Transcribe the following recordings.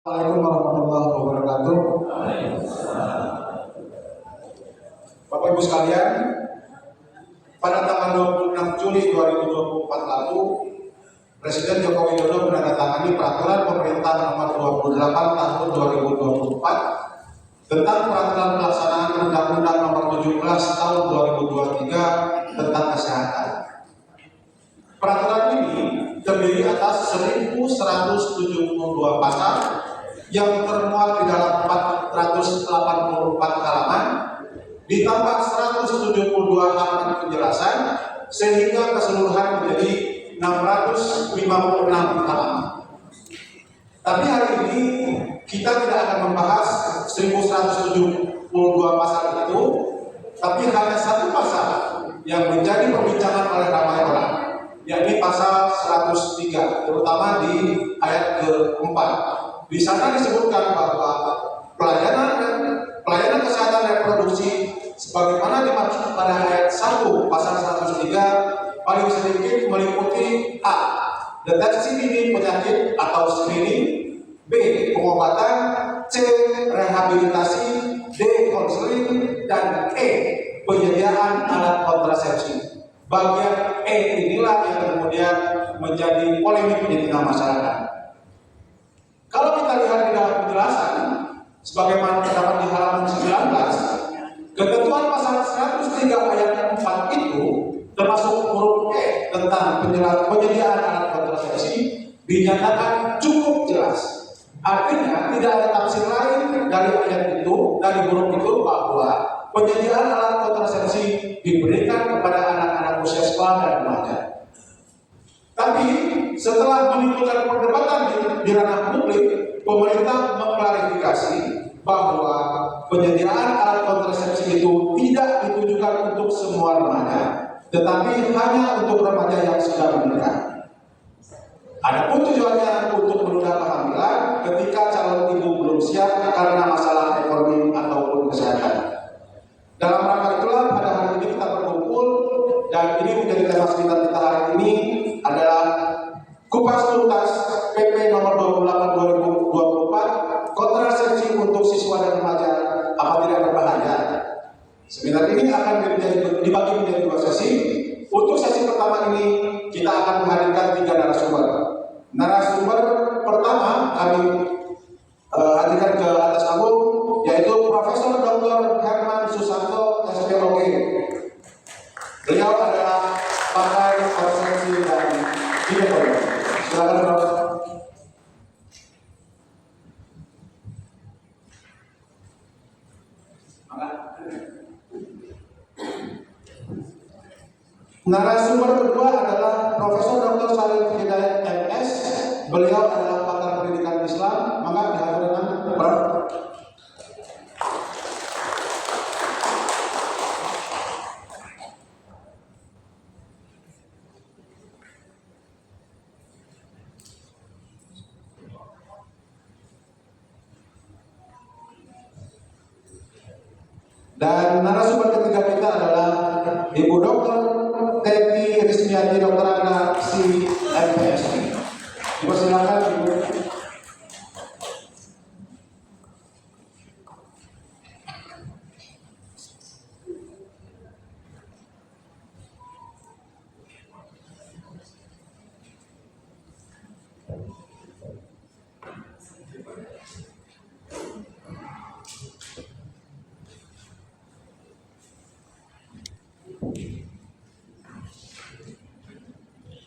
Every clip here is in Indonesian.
Assalamualaikum warahmatullahi wabarakatuh. Bapak Ibu sekalian, pada tanggal 26 Juli 2024 lalu, Presiden Joko Widodo menandatangani Peraturan Pemerintah Nomor 28 Tahun 2024 tentang Peraturan Pelaksanaan Undang-Undang Nomor 17 Tahun 2023 tentang Kesehatan. Peraturan ini terdiri atas 1.172 pasal yang termuat di dalam 484 halaman, ditambah 172 halaman penjelasan, sehingga keseluruhan menjadi 656 halaman. Tapi hari ini kita tidak akan membahas 1.172 pasal itu, tapi hanya satu pasal yang menjadi perbincangan oleh ramai orang, yakni pasal 103, terutama di ayat keempat. Di sana disebutkan bahwa pelayanan kesehatan reproduksi sebagaimana dimaksud pada ayat 1 pasal 103 paling sedikit meliputi A. Deteksi dini penyakit atau screening, B. Pengobatan, C. Rehabilitasi, D. Konseling, dan E. Penyediaan alat kontrasepsi. Bagian E inilah yang kemudian menjadi polemik di tengah masyarakat. Kalau kita lihat di dalam penjelasan, sebagaimana terdapat di halaman 19, ketentuan pasal 103 ayat 4 itu termasuk huruf E tentang penyediaan alat kontrasepsi dinyatakan cukup jelas. Artinya tidak ada tafsir lain dari ayat itu, dari huruf itu, bahwa penyediaan alat kontrasepsi diberikan kepada anak-anak usia sekolah dan remaja. Tapi setelah menimbulkan perdebatan di ranah publik, pemerintah mengklarifikasi bahwa penyediaan alat kontrasepsi itu tidak ditujukan untuk semua remaja, tetapi hanya untuk remaja yang sudah menikah. Adapun tujuannya untuk menunda kehamilan ketika calon ibu belum siap karena masalah ekonomi ataupun kesehatan. Dalam rangka itulah pada hari ini kita berkumpul, dan ini menjadi tema seminar kita hari ini adalah kupas tuntas PP nomor 28 2024 kontrasepsi untuk siswa dan remaja, apa tidak berbahaya. Seminar ini akan dibagi menjadi dua sesi. Untuk sesi pertama ini kita akan menghadirkan 3 narasumber. Narasumber pertama kami hadirkan ke atas panggung, yaitu Profesor Dr. Herman Susanto, SPOG. Beliau adalah pakar kontrasepsi dan ginekologi. Silakan, Prof. Narasumber kedua adalah Profesor Dr. Syarif Hidayat MS. Beliau adalah pakar pendidikan Islam. Maka dihadirkan, Prof. Dan narasumber ketiga kita adalah Ibu Dr. Teti Rismiati Dr. Ana Si MPSI. Dipersilakan, Ibu.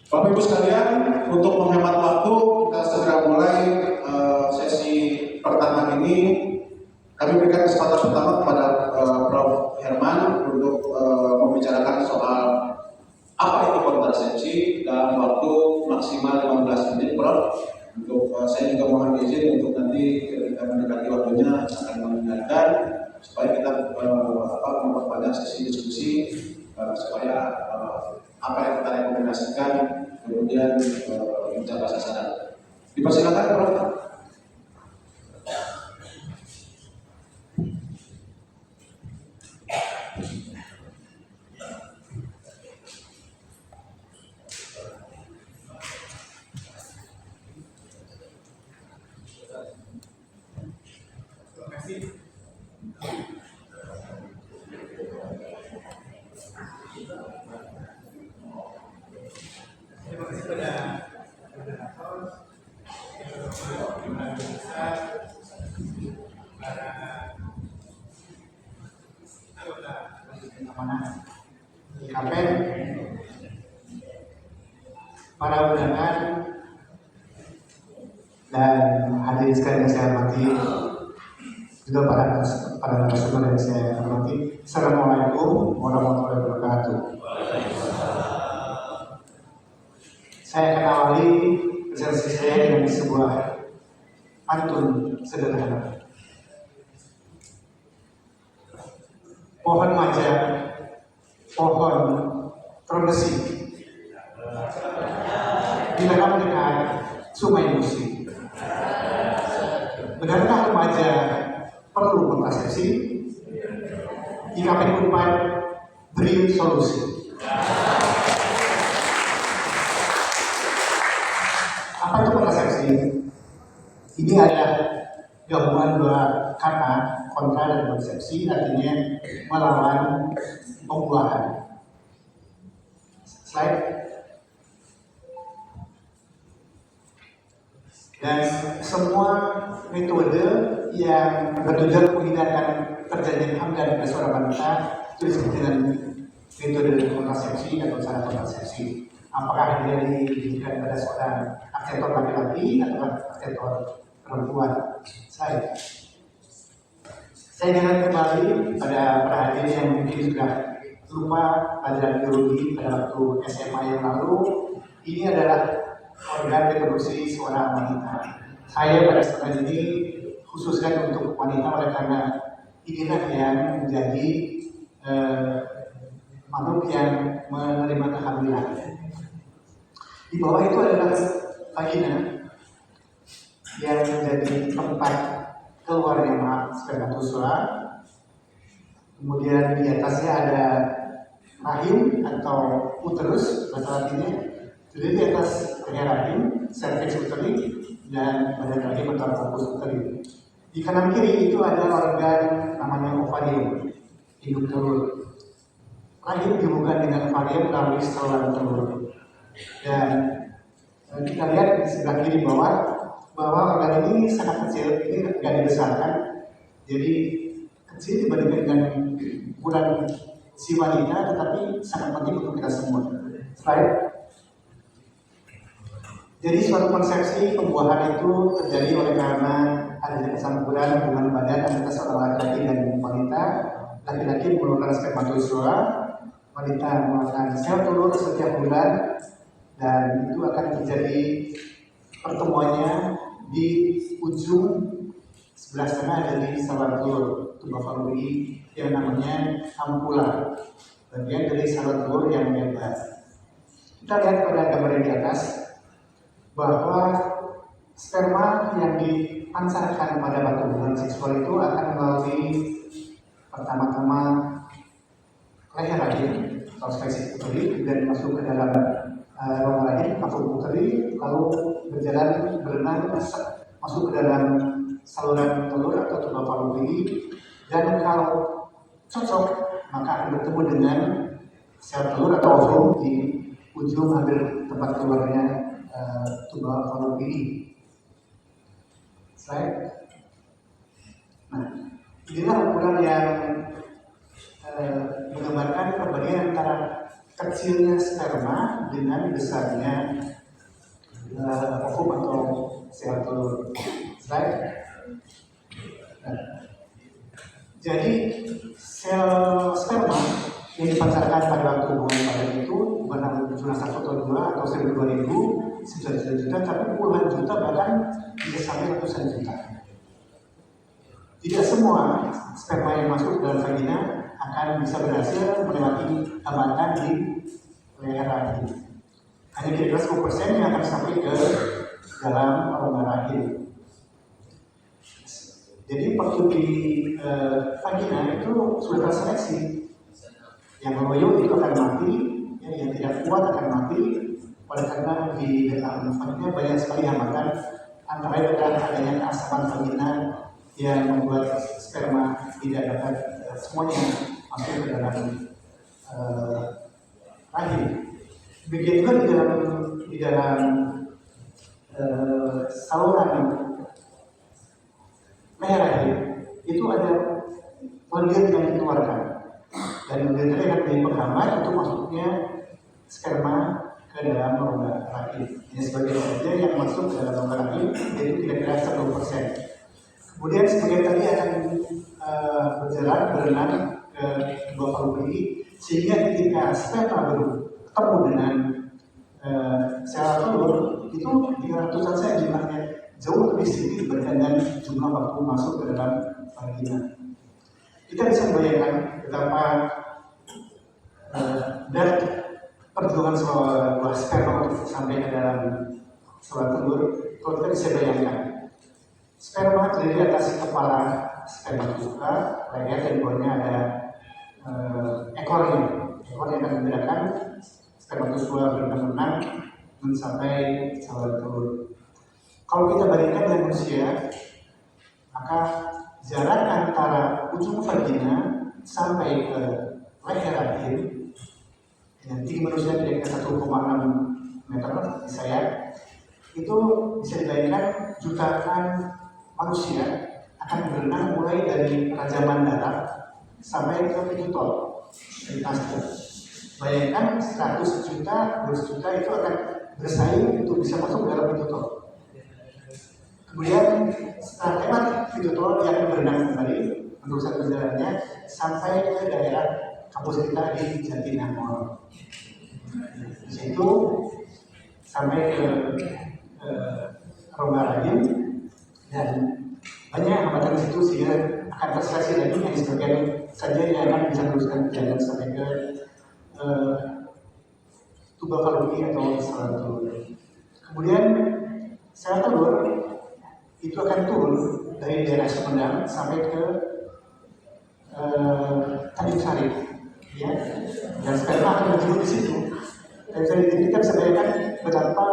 Bapak Ibu sekalian, untuk menghemat waktu kita segera mulai sesi pertama ini. Kami berikan kesempatan pertama kepada Prof. Herman untuk membicarakan soal apa itu kontrasepsi dalam waktu maksimal 15 menit, Prof. Untuk saya juga mohon izin untuk nanti ketika mendekati waktunya akan mengingatkan supaya kita memperpanjang sesi diskusi supaya apa yang kita rekomendasikan kemudian mencapai sasaran. Dipersilakan, Prof. KPN, para undangan dan hadirin sekalian yang saya hormati, juga para narasumber yang saya hormati. Assalamualaikum warahmatullahi wabarakatuh. Saya akan awali presentasi saya dengan sebuah pantun sederhana. Pohon maja, pohon terbesi, ditanam dekat sungai Musi. Benarkah remaja perlu kontrasepsi? Jika Menkumham beri solusi. Apa itu kontrasepsi? Ini adalah gabungan dua kata, kontra dan konsepsi, artinya melawan pembuahan. Slide. Dan semua metode yang bertujuan menghindarkan terjadinya HAM dan kesuara wanita itu disebut dengan metode kontrasepsi atau cara kontrasepsi. Apakah dia diberikan pada seorang aktor laki-laki atau aktor perempuan? Saya ingat kembali pada para hadirin yang mungkin sudah lupa pelajaran biologi pada waktu SMA yang lalu. Ini adalah organ reproduksi seorang wanita. Saya pada kesempatan ini khususkan untuk wanita oleh karena inilah yang menjadi makhluk yang menerima kehamilan. Di bawah itu adalah vagina yang menjadi tempat keluarnya spermatozoa. Kemudian di atasnya ada rahim atau uterus bahasa latinnya. Jadi di atas rahim, cervix uteri, dan badan rahim atau corpus uteri. Di kanan kiri itu ada organ namanya ovarium, induk telur. Rahim dihubungkan dengan ovarium melalui saluran telur. Dan kita lihat di sebelah kiri bawah bahwa organ ini sangat kecil, ini tidak dibesarkan, jadi kecil dibandingkan dengan ukuran si wanita, tetapi sangat penting untuk kita semua. Slide. Jadi suatu konsepsi pembuahan itu terjadi oleh karena adanya kesampuran hubungan badan antara seorang laki-laki dan wanita. Laki-laki mengeluarkan spermatozoa, wanita mengeluarkan sel telur setiap bulan, dan itu akan terjadi pertemuannya di ujung sebelah sana dari saluran telur tuba fallopi yang namanya ampula, bagian dari saluran telur yang lebar. Kita lihat pada gambar yang di atas bahwa sperma yang dipancarkan pada batu hubungan seksual itu akan melalui pertama-tama leher rahim atau spesies uteri dan masuk ke dalam rongga rahim atau uteri, lalu berjalan berenang masuk ke dalam saluran telur atau tuba fallopi, dan kalau cocok maka akan bertemu dengan sel telur atau ovum di ujung hampir tempat keluarnya tuba fallopi. Slide. Nah, inilah ukuran yang menggambarkan perbandingan antara kecilnya sperma dengan besarnya ovum atau sel telur. Slide. Nah, jadi sel sperma yang dipancarkan pada waktu hubungan badan itu bukan cuma 1 atau 2 atau 1000, 2000, 9 juta, tapi puluhan juta, bahkan bisa sampai ratusan juta. Tidak semua sperma yang masuk dalam vagina akan bisa berhasil melewati hambatan di leher rahim. Hanya kira-kira 10% yang akan sampai ke dalam rongga rahim. Jadi waktu di vagina itu sudah terseleksi. Yang loyo itu akan mati, ya, yang tidak kuat akan mati. Oleh karena di dalam vagina banyak sekali hambatan, antara lain adanya keasaman vagina yang membuat sperma tidak dapat semuanya masuk ke dalam rahim. Begitu juga di dalam saluran leher rahim itu ada lendir yang dikeluarkan, dan lendir tadi akan menjadi penghambat untuk masuknya sperma ke dalam rongga rahim. Ini sebagai saja yang masuk ke dalam rongga rahim yaitu kira-kira 10%. Kemudian sebagian tadi akan berjalan berenang ke dua fallopi, sehingga ketika sperma bertemu dengan sel telur itu 300 saja jumlahnya, jauh lebih sedikit dibandingkan dengan jumlah waktu masuk ke dalam vagina. Kita bisa membayangkan betapa dan perjuangan sebuah sperma untuk sampai ke dalam sel telur. Kalau kita bisa bayangkan, sperma terdiri atas kepala spermatozoa, leher, dan bawahnya ada ekornya. Ekor yang akan menggerakkan spermatozoa berenang-renang mencapai saluran telur. Kalau kita bandingkan dengan manusia, maka jarak antara ujung vagina sampai ke leher rahim, yang tinggi manusia kira-kira 1,6 meter di saya, itu bisa dibayangkan jutaan manusia akan berenang mulai dari Raja Mandala sampai ke pintu tol dari Tasdaq. Bayangkan 100 juta, 200 juta itu akan bersaing untuk bisa masuk ke dalam pintu tol. Kemudian setelah lewat pintu tol, dia akan berenang kembali meneruskan perjalanannya sampai ke daerah kampus kita di Jatinangor. Di situ sampai ke rongga rahim, dan banyak hambatan di situ sehingga akan terseleksi lagi yang sebagian saja yang akan bisa teruskan jalan sampai ke tuba fallopi atau saluran telur. Kemudian sel telur itu akan turun dari daerah Sumedang sampai ke Tanjung Sari, ya, dan sperma akan berjumpa di situ. Dan kita bisa bayangkan betapa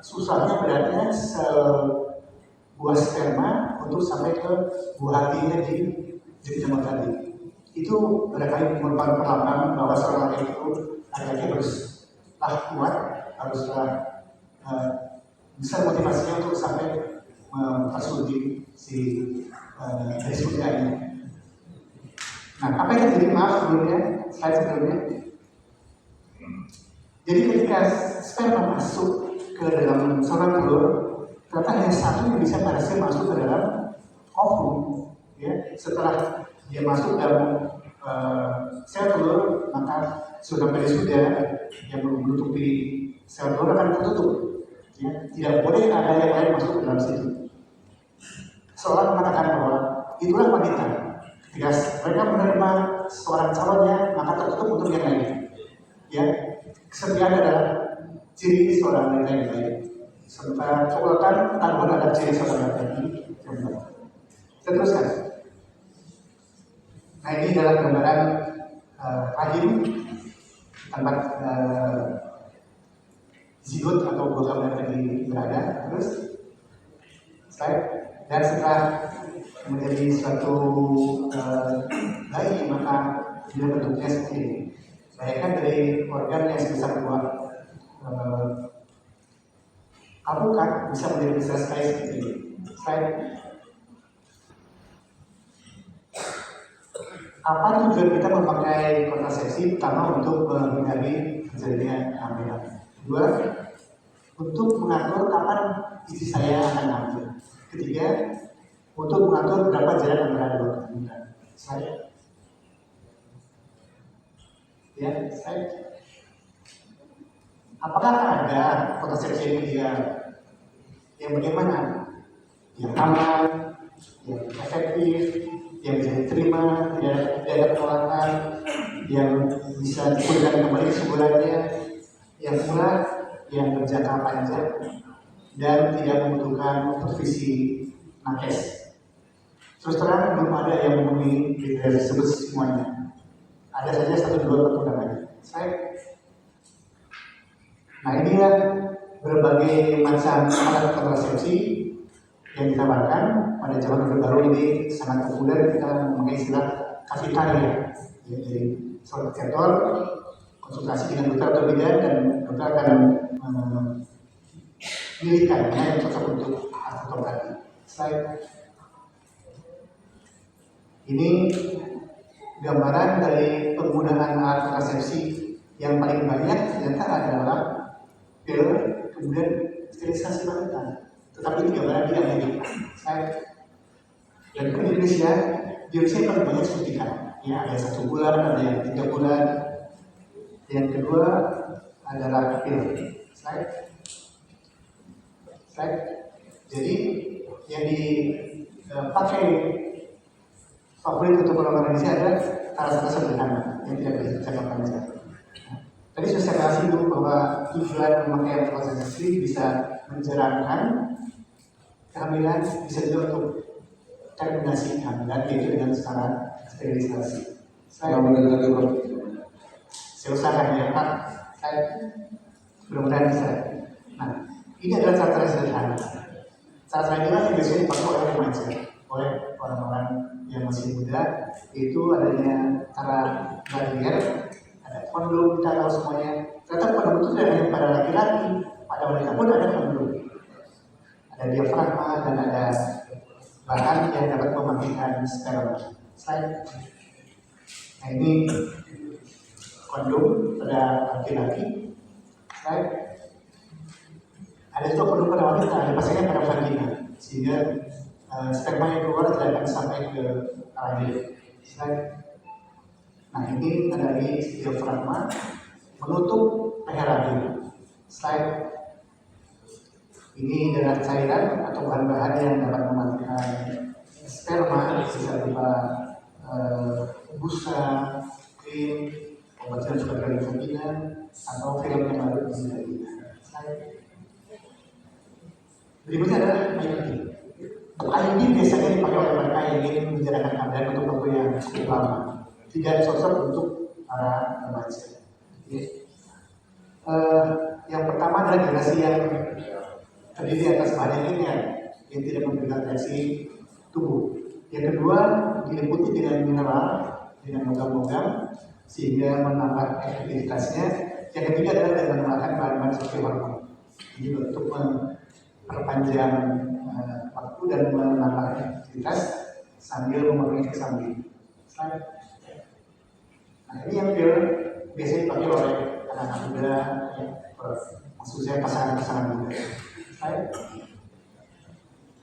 susahnya beratnya sebuah sperma untuk sampai ke buah hatinya di jempol tadi. Itu barangkali merupakan perlambang bahwa seorang laki itu laki-laki haruslah kuat, haruslah besar motivasinya untuk sampai mempersunting si garis putihnya. Nah, apa yang terjadi? Maaf sebelumnya, slide sebelumnya. Jadi ketika sperma masuk ke dalam saluran telur, ternyata hanya satu yang bisa berhasil masuk ke dalam ovum. Ya, setelah dia masuk dalam sel telur, maka sudah yang menutupi sel telur akan tertutup. Ya, tidak boleh ada yang lain masuk ke dalam situ. Seorang mengatakan bahwa itulah wanita. Ketika mereka menerima seorang calonnya, maka tertutup untuk yang lain. Ya, kesetiaan adalah ciri seorang wanita yang baik. Serta keulatan tanggungan adalah ciri seorang wanita yang baik. Kita teruskan. Nah, ini adalah gambaran rahim tempat zigot atau buah yang tadi berada. Terus slide. Dan setelah menjadi suatu bayi, maka dia bentuknya seperti ini. Bayangkan dari organ yang sebesar buah alpukat bisa menjadi besar sekali seperti ini. Slide. Apa tujuan kita memakai kontrasepsi? Pertama, untuk menghindari terjadinya kehamilan. Dua, untuk mengatur kapan istri saya akan hamil. Ketiga, untuk mengatur berapa jarak antara dua kehamilan. Saya, ya, saya. Apakah ada kontrasepsi yang ideal? Yang bagaimana? Yang aman, yang efektif, yang bisa diterima, tidak ada penolakan, yang bisa dipulihkan kembali kesuburannya, yang murah, yang berjangka panjang, dan tidak membutuhkan supervisi nakes. Terus terang belum ada yang memenuhi kriteria tersebut semuanya. Ada saja 1-2 perkembangan. Nah, inilah berbagai macam alat kontrasepsi yang ditawarkan pada zaman Orde Baru ini sangat populer, kita memakai istilah kafetaria. Ya, jadi seorang sektor konsultasi dengan dokter atau bidan, dan dokter akan memilihkan mana yang cocok untuk atau tadi. Slide ini gambaran dari penggunaan alat kontrasepsi yang paling banyak ternyata adalah pil, kemudian sterilisasi wanita. Tetapi ini gambaran di Amerika. Dan di Indonesia, di Indonesia yang paling banyak suntikan. Ya, ada 1 bulan, ada yang 3 bulan. Yang kedua adalah pil. Jadi yang dipakai favorit untuk orang Indonesia adalah cara-cara sederhana yang tidak bisa jangka panjang. Tadi sudah saya kasih dulu bahwa tujuan memakai alat kontrasepsi bisa menjalankan kehamilan, bisa juga untuk terminasi kehamilan, yaitu dengan cara sterilisasi. Saya usahakan ya Pak, saya mudah-mudahan bisa. Nah, ini adalah cara-cara sederhana. Cara-cara inilah yang biasanya dipakai oleh remaja, oleh orang-orang yang masih muda, itu adanya cara barrier, ada kondom, kita tahu semuanya. Ternyata kondom itu tidak hanya pada laki-laki, pada wanita pun ada kondom. Ada diafragma dan ada bahan yang dapat mematikan sperma. Nah, ini kondom pada laki-laki. Ada juga kondom pada wanita, ada pasangnya pada vagina, sehingga sperma yang keluar tidak akan sampai ke rahim. Nah, ini dari diafragma menutup leher rahim. Ini adalah cairan atau bahan-bahan yang dapat mematikan sperma, bisa berupa busa, krim, obat yang sudah dari vagina, atau film yang baru di vagina. Berikutnya adalah IUD. IUD biasanya dipakai oleh mereka yang ingin menjalankan kehamilan untuk waktu yang cukup lama. Tidak cocok untuk para remaja. Yang pertama adalah generasi yang terdiri atas bahan yang tidak memberikan reaksi tubuh. Yang kedua diliputi dengan mineral, dengan logam-logam, sehingga menambah efektivitasnya. Yang ketiga adalah dengan menggunakan bahan-bahan seperti hormon. Ini untuk memperpanjang waktu dan menambah efektivitas sambil memenuhi kesamping. Nah, ini yang biasanya dipakai oleh anak-anak muda, maksud saya pasangan-pasangan muda.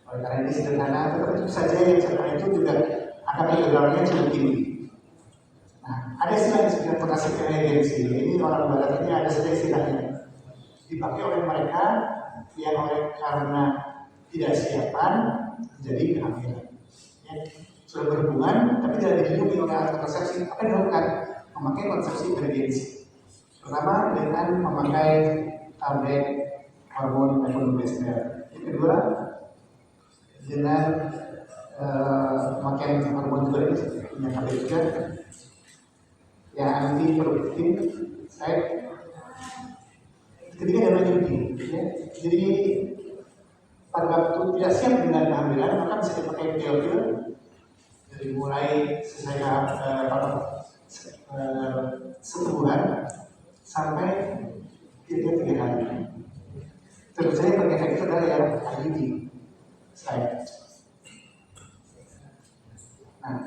Oleh karena ini sederhana, tetapi tentu saja yang sekarang itu juga akan tergolongnya cukup tinggi. Nah, ada istilah yang disebut potasium emergency. Ini orang barat ini ada istilahnya. Dipakai oleh mereka yang karena tidak siapan jadi kehamilan. Ya, sudah berhubungan tapi tidak dilindungi oleh alat kontrasepsi. Apa yang dilakukan? Memakai konsepsi emergency. Pertama dengan memakai tablet hormon evolusioner. Yang kedua dengan memakai hormon juga yang tablet juga yang anti produktif. Ketiga adalah IUD. Ya. Jadi pada waktu tidak siap dengan kehamilan maka bisa dipakai pil-pil dari mulai sebulan sampai 3 hari. Tentu saja paling efektif adalah yang IUD. Nah,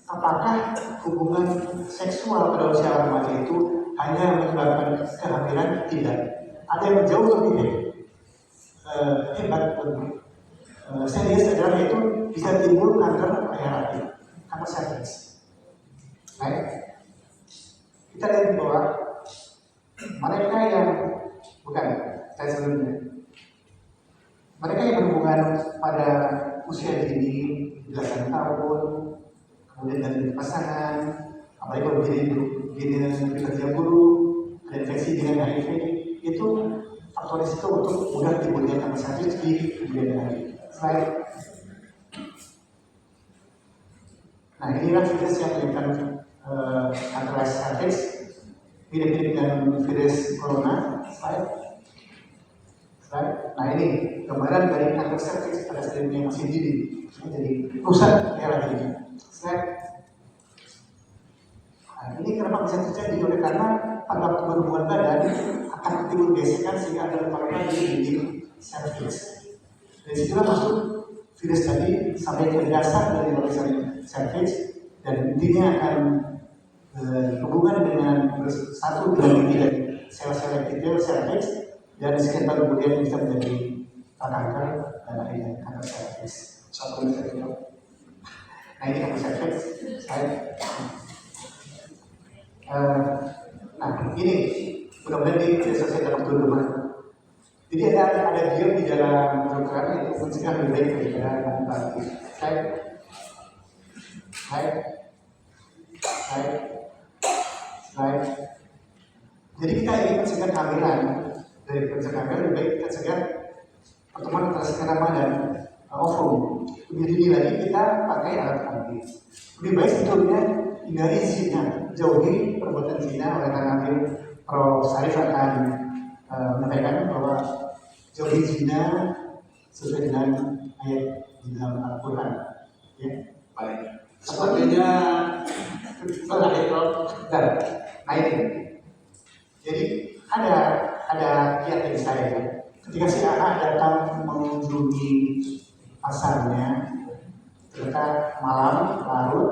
apakah hubungan seksual pada usia remaja itu hanya menyebabkan kehamilan? Tidak. Ada yang jauh lebih hebat lebih serius adalah itu bisa timbul kanker pada rahim, kanker serviks. Baik, kita lihat bahwa mereka yang mereka yang berhubungan pada usia dini belasan tahun, kemudian dari pasangan, apalagi kalau jadi kerja buruh, ada infeksi dengan HIV, itu faktor risiko untuk mudah timbulnya kanker serviks di kemudian hari. Nah, inilah virus yang menyebabkan kanker serviks, mirip-mirip dengan virus corona. Nah, ini gambaran dari kanker serviks pada stadium yang masih dini. Jadi rusak ya lagi ini. Nah, ini kenapa bisa terjadi? Oleh karena pada waktu berhubungan badan akan timbul gesekan sehingga ada luka di dinding serviks. Dari situlah masuk virus tadi sampai ke dasar dari lapisan serviks dan intinya akan hubungan dengan satu dengan inti dari sel-sel epitel serviks dan sekian tahun kemudian bisa menjadi kanker dan akhirnya kanker serviks. Satu menit. Nah ini kanker serviks. Nah ini mudah-mudahan ini tidak selesai dalam 2 bulan. Jadi ada diam di dalam kedokteran itu mencegah lebih baik daripada mengobati. Slide. Jadi kita ingin mencegah kehamilan. Dari mencegah kehamilan lebih baik kita cegah pertemuan antara sperma dan ovum. Lebih dini lagi kita pakai alat anti. Lebih baik sebetulnya hindari zina, jauhi perbuatan zina. Oleh karena itu Prof. Sarif akan menyampaikan bahwa jauhi zina sesuai dengan ayat di dalam Al-Quran. Ya, baik. Sepertinya nah ini. Jadi ada kiat dari saya. Ketika si AA datang mengunjungi pasarnya, ternyata malam larut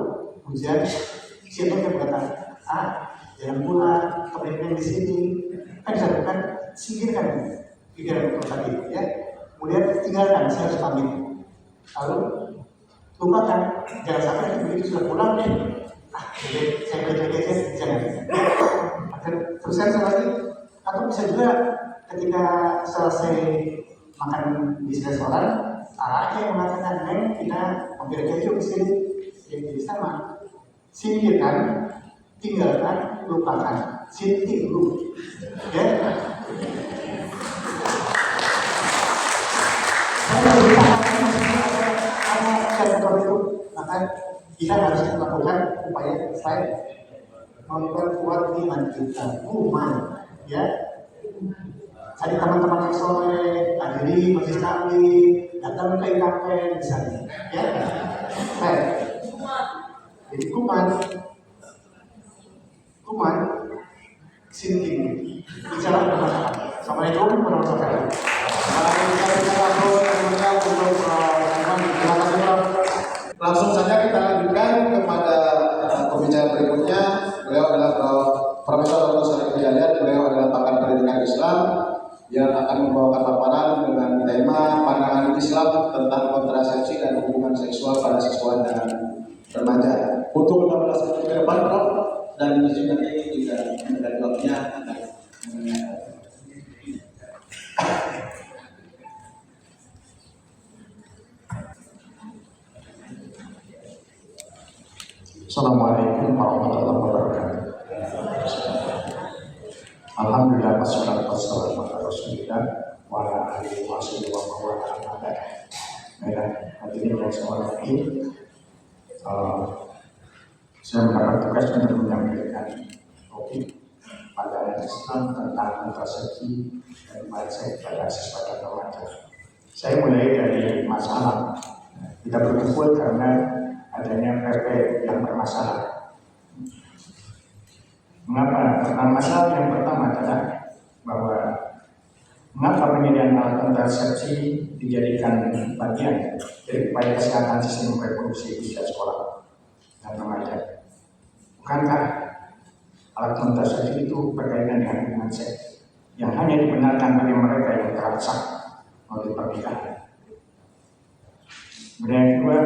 hujan, siapa yang berkata, jangan pulang, kemudian di sini kan bisa bukan singkirkan pikiran tadi, ya. Kemudian tinggalkan, saya harus pamit. Lalu lupakan, jangan sampai begitu sudah pulang deh. Jadi saya belajar jangan. Teruskan lagi, atau bisa juga ketika selesai makan di restoran, aja yang mengatakan, "Neng, kita mampir aja yuk di sini." Jadi sama, singkirkan, tinggalkan, lupakan, sintiru, ya. Maka kita harus melakukan upaya selain memperkuat iman kita, ya. Tadi teman-teman yang soleh, hadiri majelis taklim, datang ke IKP misalnya, ya. Baik. Jadi kuman, sinting, bicara bermasalah. Assalamualaikum warahmatullahi wabarakatuh. Langsung saja kita lanjutkan kepada pembicara berikutnya. Beliau adalah Profesor Dr. Sarif Hidayat. Beliau adalah pakar pendidikan Islam yang akan membawakan paparan dengan tema pandangan Islam tentang kontrasepsi dan hubungan seksual pada siswa dan remaja. Untuk 15 menit ke depan, Prof, dan di sini nanti juga ada jawabnya. Assalamualaikum warahmatullahi wabarakatuh. Alhamdulillah wassalatu wassalamu ala Rasulillah wa ala alihi wa sahbihi wa man wala. Hadirin yang saya hormati, saya mendapat tugas untuk menyampaikan topik pandangan Islam tentang kontrasepsi dan mindset pada siswa dan remaja. Saya mulai dari masalah. Kita berkumpul karena adanya PP yang bermasalah. Mengapa? Karena masalah yang pertama adalah bahwa mengapa penyediaan alat kontrasepsi dijadikan bagian dari upaya kesehatan sistem reproduksi usia sekolah dan remaja. Bukankah alat kontrasepsi itu berkaitan dengan hubungan seks yang hanya dibenarkan bagi mereka yang telah sah oleh pernikahan? Kemudian yang kedua,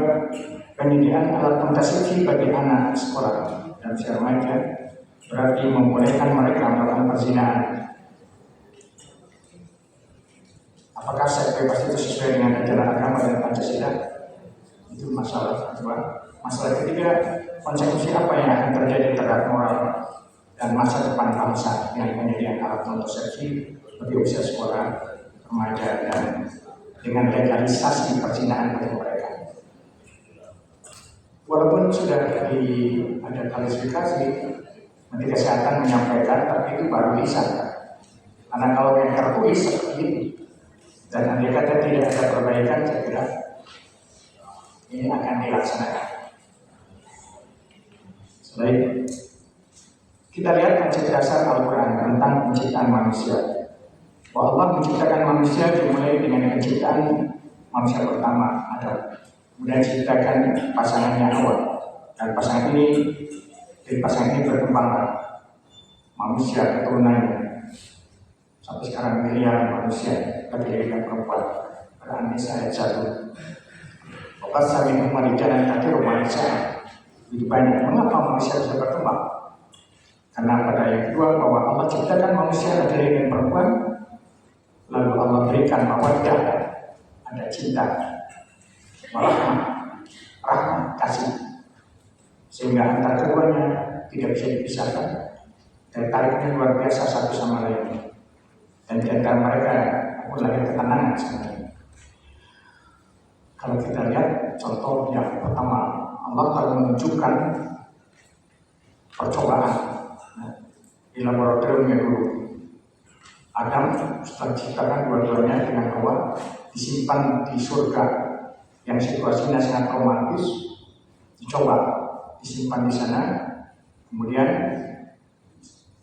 penyediaan alat kontrasepsi bagi anak sekolah dan usia remaja berarti membolehkan mereka melakukan perzinahan. Apakah seks bebas itu sesuai dengan ajaran agama dan Pancasila? Itu masalah kedua. Masalah ketiga, konsekuensi apa yang akan terjadi terhadap moral dan masa depan bangsa dengan penyediaan alat kontrasepsi bagi usia sekolah, remaja, dan dengan legalisasi perzinahan bagi mereka. Walaupun sudah ada klasifikasi, Menteri Kesehatan menyampaikan, tapi itu baru bisa. Karena kalau yang tertulis seperti ini, Dan andai kata tidak ada perbaikan, saya kira ini akan dilaksanakan. Baik, kita lihat konsep dasar Al-Quran tentang penciptaan manusia. Bahwa Allah menciptakan manusia dimulai dengan penciptaan manusia pertama, Adam. Kemudian diciptakan pasangannya Hawa. Dan pasangan ini berkembang manusia keturunannya. Sampai sekarang miliaran manusia laki-laki dan perempuan. Al-Nisa ayat 1. Bapak sami umarija dan kaki romanisa. Itu banyak. Mengapa manusia bisa berkembang? Karena pada yang kedua bahwa Allah ciptakan manusia laki-laki dan perempuan, lalu Allah berikan mawaddah, ada cinta, rahmat, kasih, sehingga antara keduanya tidak bisa dipisahkan dan tariknya luar biasa satu sama lain. Dan di antara mereka pun lahir ketenangan sebenarnya. Kalau kita lihat contoh yang pertama, Allah telah menunjukkan percobaan di laboratoriumnya dulu. Adam setelah diciptakan dua-duanya dengan Hawa disimpan di surga yang situasinya sangat romantis, dicoba disimpan di sana, kemudian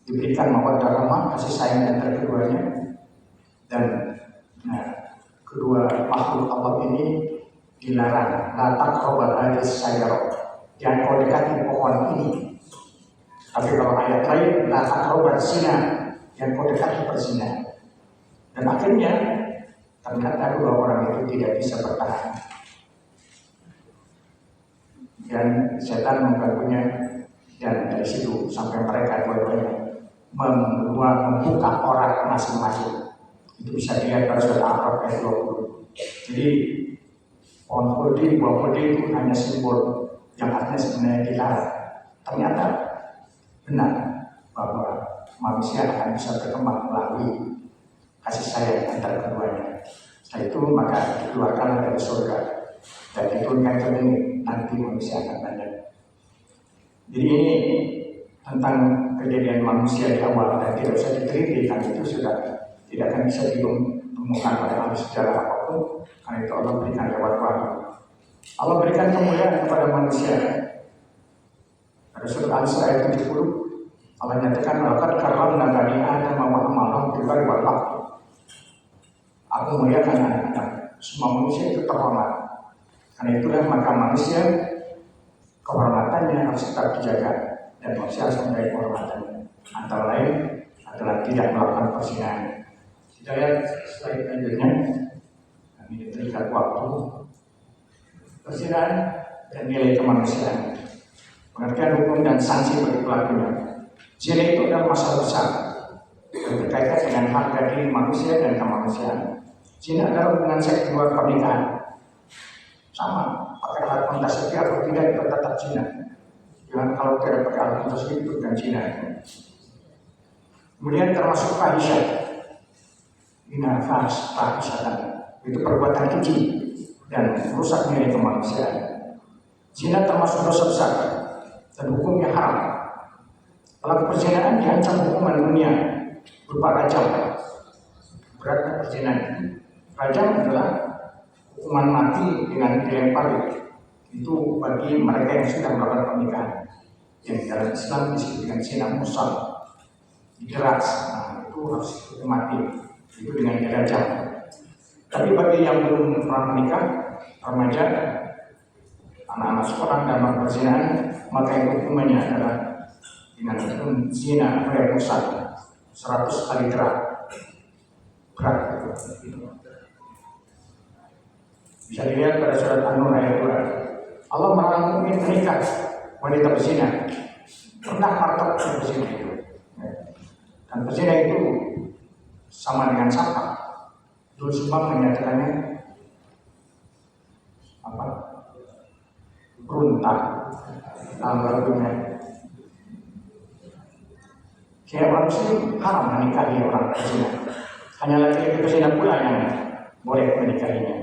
diberikan mawaddah rahmah, kasih sayang antara keduanya, dan kedua makhluk Allah ini dilarang, la taqrabal hadhihi syajarah, jangan kau dekati pohon ini. Tapi kalau ayat lain, la taqrabal zina, jangan kau dekati perzinahan. Dan akhirnya ternyata dua orang itu tidak bisa bertahan. Dan setan mengganggunya, dan dari situ sampai mereka dua-duanya membuka orang masing-masing. Itu bisa dilihat pada surat Al-A'raf ayat 20. Jadi pohon khuldi, buah khuldi itu hanya simbol yang artinya sebenarnya dilarang. Ternyata benar bahwa manusia akan bisa berkembang melalui kasih sayang antara keduanya. Setelah itu maka dikeluarkan dari surga dan diturunkan ke bumi, nanti manusia akan banyak. Jadi ini tentang kejadian manusia di awal dan tidak usah diteliti, kan itu sudah tidak akan bisa ditemukan oleh ahli sejarah apapun, karena itu Allah berikan lewat wahyu. Allah berikan kemuliaan kepada manusia. Pada surat Al-Isra ayat 70, Allah nyatakan laqad karramna bani Adam wa hamalnahum fil barri wal bahri. Aku muliakan anak Adam. Semua manusia itu terhormat. Karena itulah maka manusia kehormatannya harus tetap dijaga dan manusia harus menjaga kehormatannya. Antara lain adalah tidak melakukan perzinahan. Kita lihat slide selanjutnya. Ini terikat waktu. Perzinahan dan nilai kemanusiaan. Pengertian hukum dan sanksi bagi pelakunya. Zina itu adalah masalah besar yang berkaitan dengan harga diri manusia dan kemanusiaan. Zina adalah hubungan seks di luar pernikahan. Sama, pakai alat kontrasepsi atau tidak itu tetap zina. Jangan kalau tidak pakai alat kontrasepsi itu bukan zina. Kemudian termasuk fahisyah. Fahisyatan itu perbuatan keji dan merusak nilai kemanusiaan. Zina termasuk dosa besar dan hukumnya haram. Pelaku perzinahan diancam hukuman dunia berupa rajam. Beratnya perzinahan. Rajam adalah hukuman mati dengan dilempar. Itu bagi mereka yang sudah melakukan pernikahan. Yang dalam Islam disebut dengan zina musal, digeras. Nah, itu harus hukum mati. Itu dengan dirajam. Tapi bagi yang belum pernah menikah, remaja, anak-anak sekolah dalam perzinahan, maka yang hukumannya adalah dengan hukum zina musal 100 kali berat. Bisa dilihat pada surat An-Nur ayat 2. Allah melarang mukmin menikah wanita berzina. Pernah martab berzina itu. Dan berzina itu sama dengan sapa. Dulu Subang menyatakannya apa? Berontak. Dalam lagunya. Kayak orang Muslim haram menikahi orang berzina. Hanya laki-laki berzina pula yang boleh menikahinya.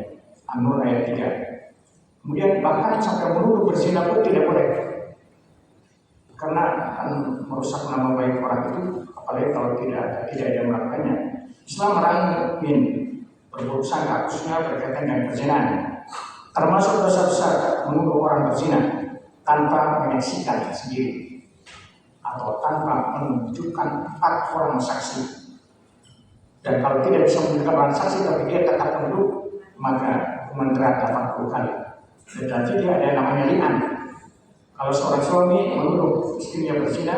An-Nur ayat 3. Kemudian bahkan sampai menuduh berzina pun tidak boleh. Karena akan merusak nama baik orang itu, apalagi kalau tidak ada melakukannya. Islam melarang berburuk sangka khususnya berkaitan dengan perzinahan. Termasuk dosa besar menuduh orang berzina tanpa menyaksikan sendiri atau tanpa menunjukkan 4 orang saksi. Dan kalau tidak bisa menunjukkan orang saksi tapi dia tetap menuduh, maka hukuman berat 80 kali. Berarti dia ada yang namanya li'an. Kalau seorang suami menuduh istrinya berzina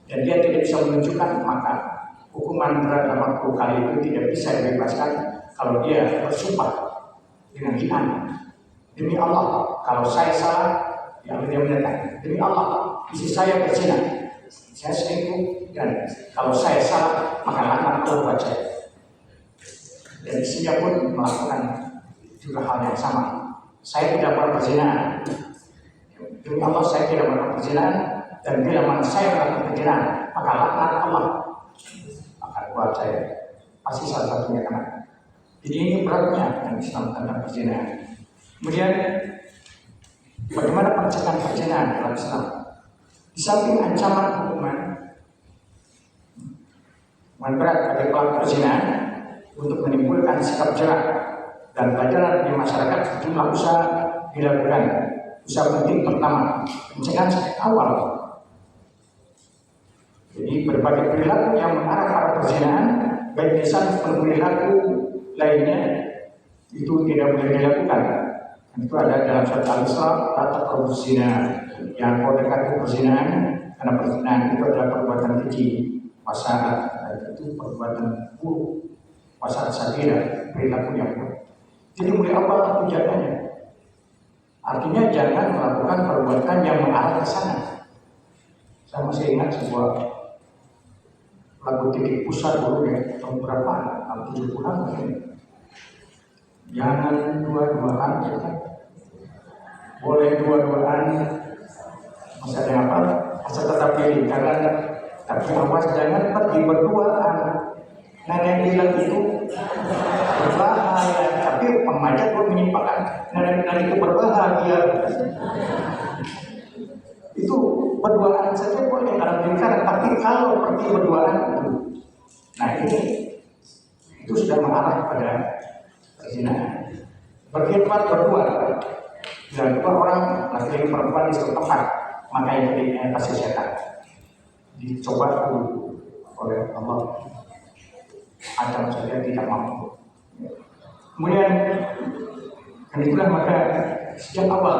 dan dia tidak bisa menunjukkan, maka hukuman berat 80 kali itu tidak bisa dibebaskan kalau dia bersumpah dengan li'an. Demi Allah, kalau saya salah, ya dia menyatakan, demi Allah, istri saya berzina, saya selingkuh, dan kalau saya salah, maka laknat Allah buat saya. Dan istrinya pun melakukan juga hal yang sama. Saya tidak pernah berzina. Demi Allah, saya tidak pernah berzina, dan bila mana saya melakukan berzina, maka laknat Allah akan buat saya. Pasti salah satunya kena. Jadi ini beratnya yang Islam tentang perzinahan. Kemudian bagaimana pencegahan perzinahan dalam Islam? Di samping ancaman hukuman berat bagi pelaku perzinahan untuk menimbulkan sikap jerak dan pelajaran di masyarakat, sejumlah usaha dilakukan. Usaha penting pertama, pencegahan sejak awal. Jadi berbagai perilaku yang mengarah pada perzinahan, baik lisan maupun perilaku lainnya, itu tidak boleh dilakukan. Itu ada dalam surat Al-Isra, la taqrabuz zina, yang kau dekati perzinahan, karena perzinahan itu adalah perbuatan keji, wasaat, dan itu perbuatan buruk, wasaat sakira, perilaku yang buruk. Jadi mulai awal aku jaganya. Artinya jangan melakukan perbuatan yang mengarah ke sana. Saya masih ingat sebuah lagu Titik Pusat dulu ya, tahun berapa? Tahun 70-an mungkin. Jangan dua-duaan, ya kan? Boleh dua-duaan, masih ada yang apa? Asal tetap pilih, tapi awas jangan pergi berduaan. Nah yang bilang itu berbahaya, tapi pemajat pun menyimpangkan. Nah itu berbahaya. Itu berduaan saja boleh dalam lingkaran, tapi kalau pergi berduaan itu, nah ini itu sudah mengarah pada perzinahan. Berkhidmat berdua, dan 2 orang laki-laki perempuan di satu tempat, maka itu pasti setan. Dicoba dulu oleh Allah, Adam saja tidak mampu. Kemudian, dan itulah maka sejak awal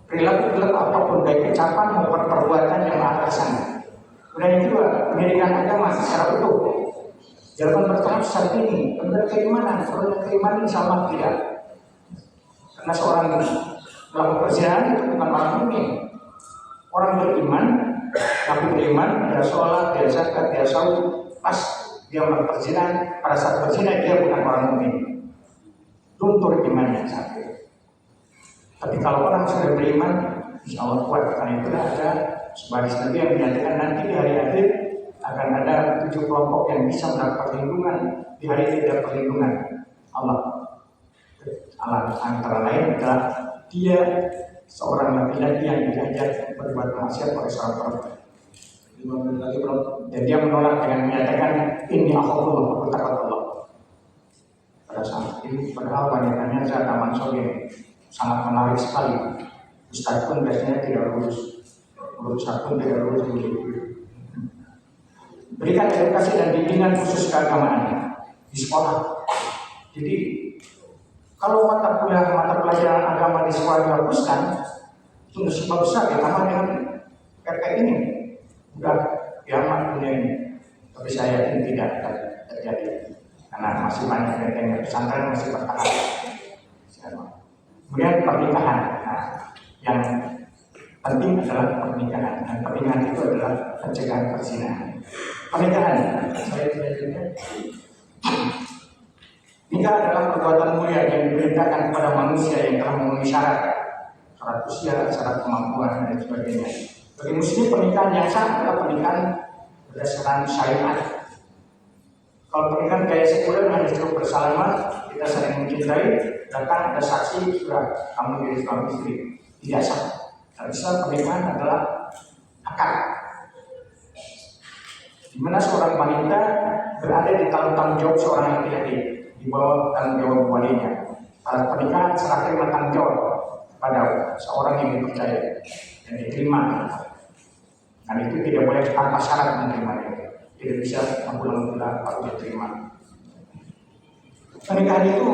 perilaku apapun baik ucapan maupun perbuatan yang mengarah ke sana. Kemudian yang kedua, pendidikan agama secara utuh. Jangan bertahap saat ini, benar keimanan, benar keimanan sama tidak. Karena seorang melakukan perzinahan itu bukan orang mukmin. Orang beriman, tapi beriman, dia sholat, dia zakat, dia saum, pas dia melakukan perzinahan, pada saat berzina dia bukan orang mukmin. Luntur imannya sampai. Tapi kalau orang sudah beriman, insya Allah kuat. Karena itulah ada sebagai nabi yang menyatakan nanti di hari akhir akan ada 7 kelompok yang bisa mendapat perlindungan di hari tidak perlindungan Allah. Antara lain adalah dia seorang laki-laki yang diajak berbuat maksiat oleh seorang perempuan. Dan dia menolak dengan menyatakan ini akhulullah, aku takut Allah. Pada saat itu padahal wanitanya Zata Mansori sangat menarik sekali. Ustaz pun biasanya tidak lulus, Ustaz pun tidak lulus begitu. Berikan edukasi dan bimbingan khusus keagamaan di sekolah. Jadi kalau mata pelajaran agama di sekolah dihapuskan, itu musibah besar ya, sama dengan PP ini. Udah kiamat dunia ini. Tapi saya yakin tidak akan terjadi karena masih banyak yang pesantren masih bertahan. Kemudian pernikahan, nah, yang penting adalah pernikahan. Dan pernikahan itu adalah pencegahan perzinahan. Pernikahan, saya tidak cerita. Nikah adalah perbuatan mulia yang diperintahkan kepada manusia yang telah memenuhi syarat usia, syarat kemampuan dan sebagainya. Bagi muslim pernikahan yang sah adalah pernikahan berdasarkan syariat. Kalau pernikahan kayak sekuler hanya cukup bersalaman, kita saling mencintai, datang ada saksi sudah kamu jadi suami istri, tidak sah. Dalam Islam pernikahan adalah akad, di mana seorang wanita berada di tanggung jawab seorang laki-laki. di bawah tanggung jawab walinya. Alat pernikahan serah terima tanggung jawab pada seorang yang dipercaya dan diterima. Dan itu tidak boleh tanpa syarat menerimanya. Tidak bisa mengulang-ulang baru diterima. Pernikahan itu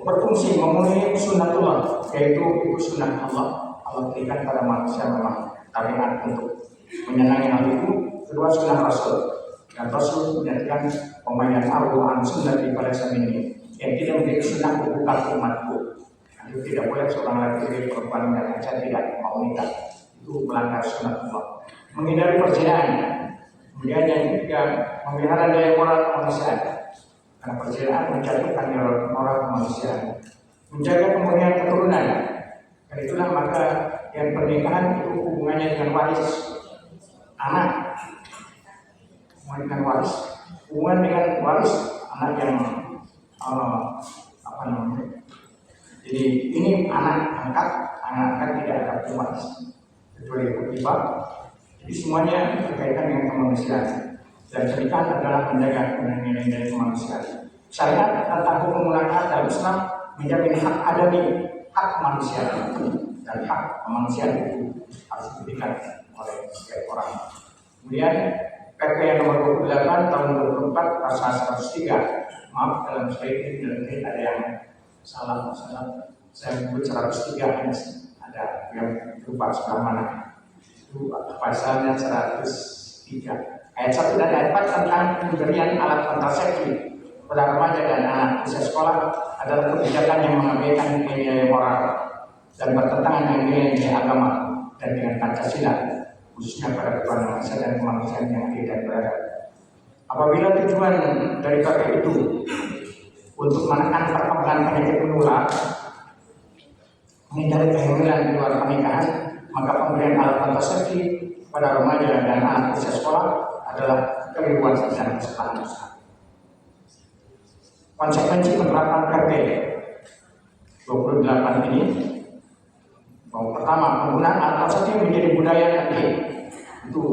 berfungsi memenuhi sunnatullah, yaitu itu sunnah Allah. Allah berikan pada manusia memang tabiat untuk menyenangi hal itu. Kedua, sunnah Rasul. Dan Rasul menyatakan pemayan arwah sunnah pada samini yang tidak menjadi sunnah bukan umatku. Itu tidak boleh seorang laki-laki perempuan yang saja tidak mau nikah. Itu melanggar sunnatullah. Menghindari perzinahan. Kemudian yang ketiga, memelihara daya moral kemanusiaan. Karena perzinahan menjatuhkan moral kemanusiaan. Menjaga kemuliaan keturunan. Dan itulah maka yang pernikahan itu hubungannya dengan waris anak. Hubungan dengan waris. Hubungan dengan waris anak yang jadi ini anak angkat tidak ada waris kecuali tiba. Jadi semuanya berkaitan dengan kemanusiaan. Dan pernikahan adalah menjaga nilai-nilai kemanusiaan. Syariat tentang hukum muamalah dalam Islam menjamin hak adami, hak manusia, dan hak kemanusiaan itu harus diberikan oleh setiap orang. Kemudian PP nomor 28 tahun 2004 pasal 103. Maaf dalam slide ini ada yang salah. Saya menyebut 103 ada yang lupa sebelah mana. Itu pasalnya 103. Ayat 1 dan ayat 4 tentang pemberian alat kontrasepsi pada remaja dan anak usia sekolah adalah kebijakan yang mengabaikan nilai moral dan bertentangan dengan nilai agama dan dengan Pancasila, khususnya pada ketuhanan manusia dan kemanusiaan yang adil dan beradab. Apabila tujuan dari PP itu untuk menekan perkembangan penyakit menular, menghindari kehamilan di luar pernikahan, maka pemberian alat kontrasepsi pada remaja dan anak usia sekolah adalah keliruan dan kesalahan besar. Konsekuensi penerapan PP 28 ini, pertama, penggunaan alat kontrasepsi menjadi budaya nanti itu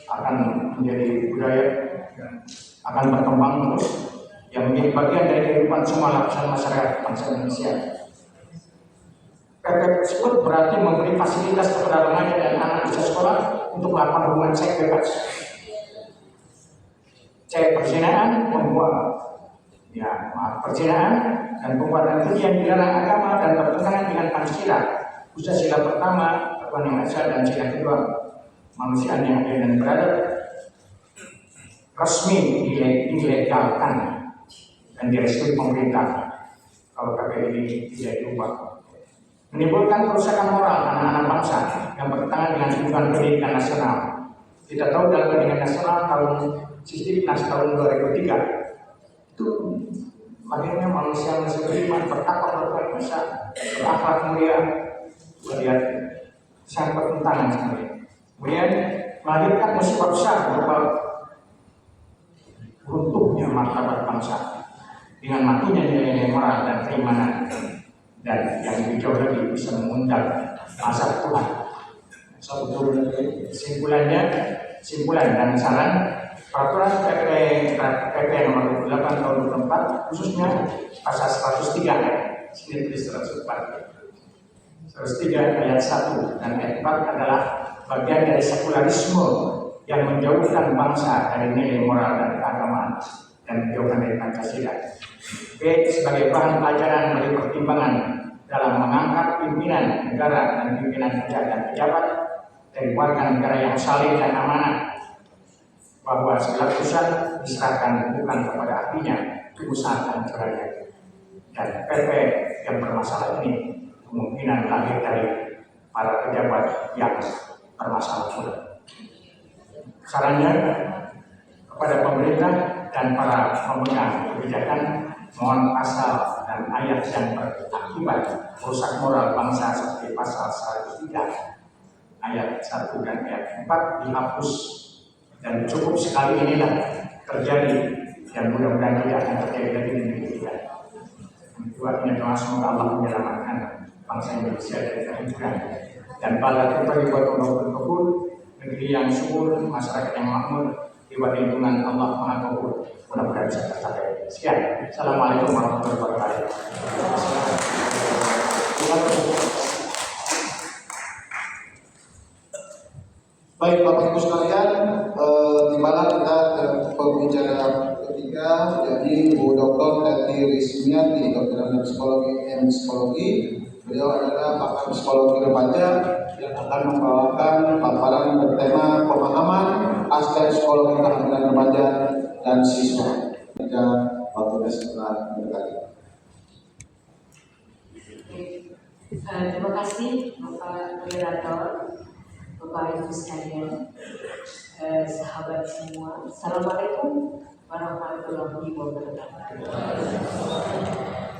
akan menjadi budaya yang akan berkembang terus, yang menjadi bagian dari kehidupan semua lapisan masyarakat bangsa Indonesia. PP tersebut berarti memberi fasilitas kepada remaja dan anak usia sekolah untuk melakukan hubungan seks bebas. Perzinahan perzinahan dan pembuatan keji yang dilarang agama dan bertentangan dengan Pancasila, khususnya sila pertama, ketuhanan yang esa, dan sila kedua, kemanusiaan yang adil dan beradab, resmi dilegalkan dan direstui pemerintah kalau PP ini tidak diubah. Menimbulkan kerusakan moral anak-anak bangsa yang bertentangan dengan tujuan pendidikan nasional. Kita tahu dalam pendidikan nasional Sistimnas tahun 2003 itu bagaimana manusia beriman, bertakwa, berbuat dosa, berakhlak mulia, lihat sangat bertentangan sekali. Kemudian melahirkan musibah besar berupa runtuhnya martabat bangsa dengan matinya nilai-nilai moral dan keimanan. Dan yang lebih jauh lagi bisa mengundang azab Tuhan. Simpulan dan saran peraturan PP nomor 28 tahun 2004 khususnya pasal 103 sini tulis 103 ayat 1 dan ayat 4 adalah bagian dari sekularisme yang menjauhkan bangsa dari nilai moral dan keagamaan dan menjauhkan dari Pancasila. B sebagai bahan pelajaran bagi pertimbangan dalam mengangkat pimpinan negara dan pimpinan pejabat dari warga negara yang saleh dan amanah, bahwa segala urusan diserahkan bukan kepada ahlinya, urusan hancurannya. Dan PP yang bermasalah ini kemungkinan lahir dari para pejabat yang bermasalah pula. Sarannya kepada pemerintah dan para pemegang kebijakan, mohon pasal dan ayat yang berakibat merusak moral bangsa seperti pasal 103 ayat 1 dan ayat 4 dihapus, dan cukup sekali inilah terjadi dan mudah-mudahan tidak akan terjadi lagi di negeri kita. Buatnya doa semoga Allah menyelamatkan bangsa Indonesia dari kehancuran dan bala kita dibuat untuk berkebun, negeri yang subur, masyarakat yang makmur, di bawah lindungan Allah Maha Pengampun. Mudah-mudahan bisa tercapai. Sekian. Assalamualaikum warahmatullahi wabarakatuh. Baik Bapak Ibu sekalian, di mana kita ke pembicara ketiga, jadi Bu Dr. Teti Rismiati, Dokter Psikologi dan Psikologi. Beliau adalah pakar psikologi remaja yang akan membawakan paparan bertema pemahaman aspek psikologi kehamilan remaja dan siswa. Jika waktunya setelah mendekati. Terima kasih Bapak Moderator, Bapak Ibu sekalian, sahabat semua. Assalamualaikum warahmatullahi wabarakatuh.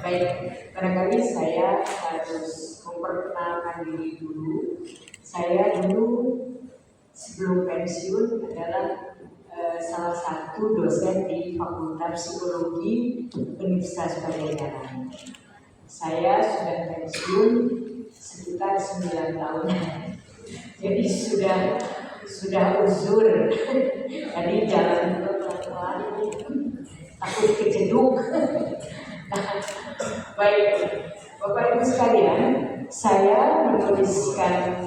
Baik, barangkali saya harus memperkenalkan diri dulu. Saya dulu sebelum pensiun adalah salah satu dosen di Fakultas Psikologi Universitas Padjadjaran. Saya sudah pensiun sekitar 9 tahun, jadi sudah uzur. Jadi jalan itu pelan-pelan, takut kejeduk. Nah, baik, Bapak Ibu sekalian, saya menuliskan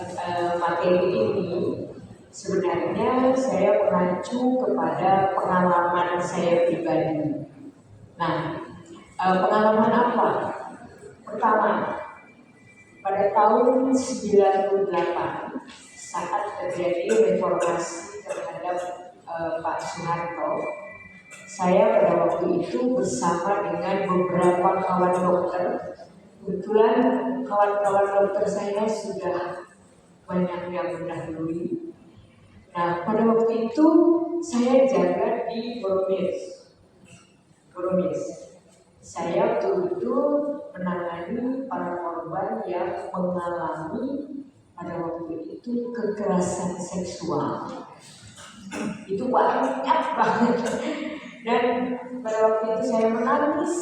materi ini. Sebenarnya saya mengacu kepada pengalaman saya pribadi. Nah, pengalaman apa? Pertama, pada tahun 98 saat terjadi reformasi terhadap Pak Soeharto, saya pada waktu itu bersama dengan beberapa kawan dokter. Kebetulan kawan-kawan dokter saya sudah banyak yang mendahului. Nah, pada waktu itu saya jaga di Boromis. Saya betul-betul menangani para korban yang mengalami pada waktu itu kekerasan seksual. Itu banyak banget. Dan pada waktu itu saya menangis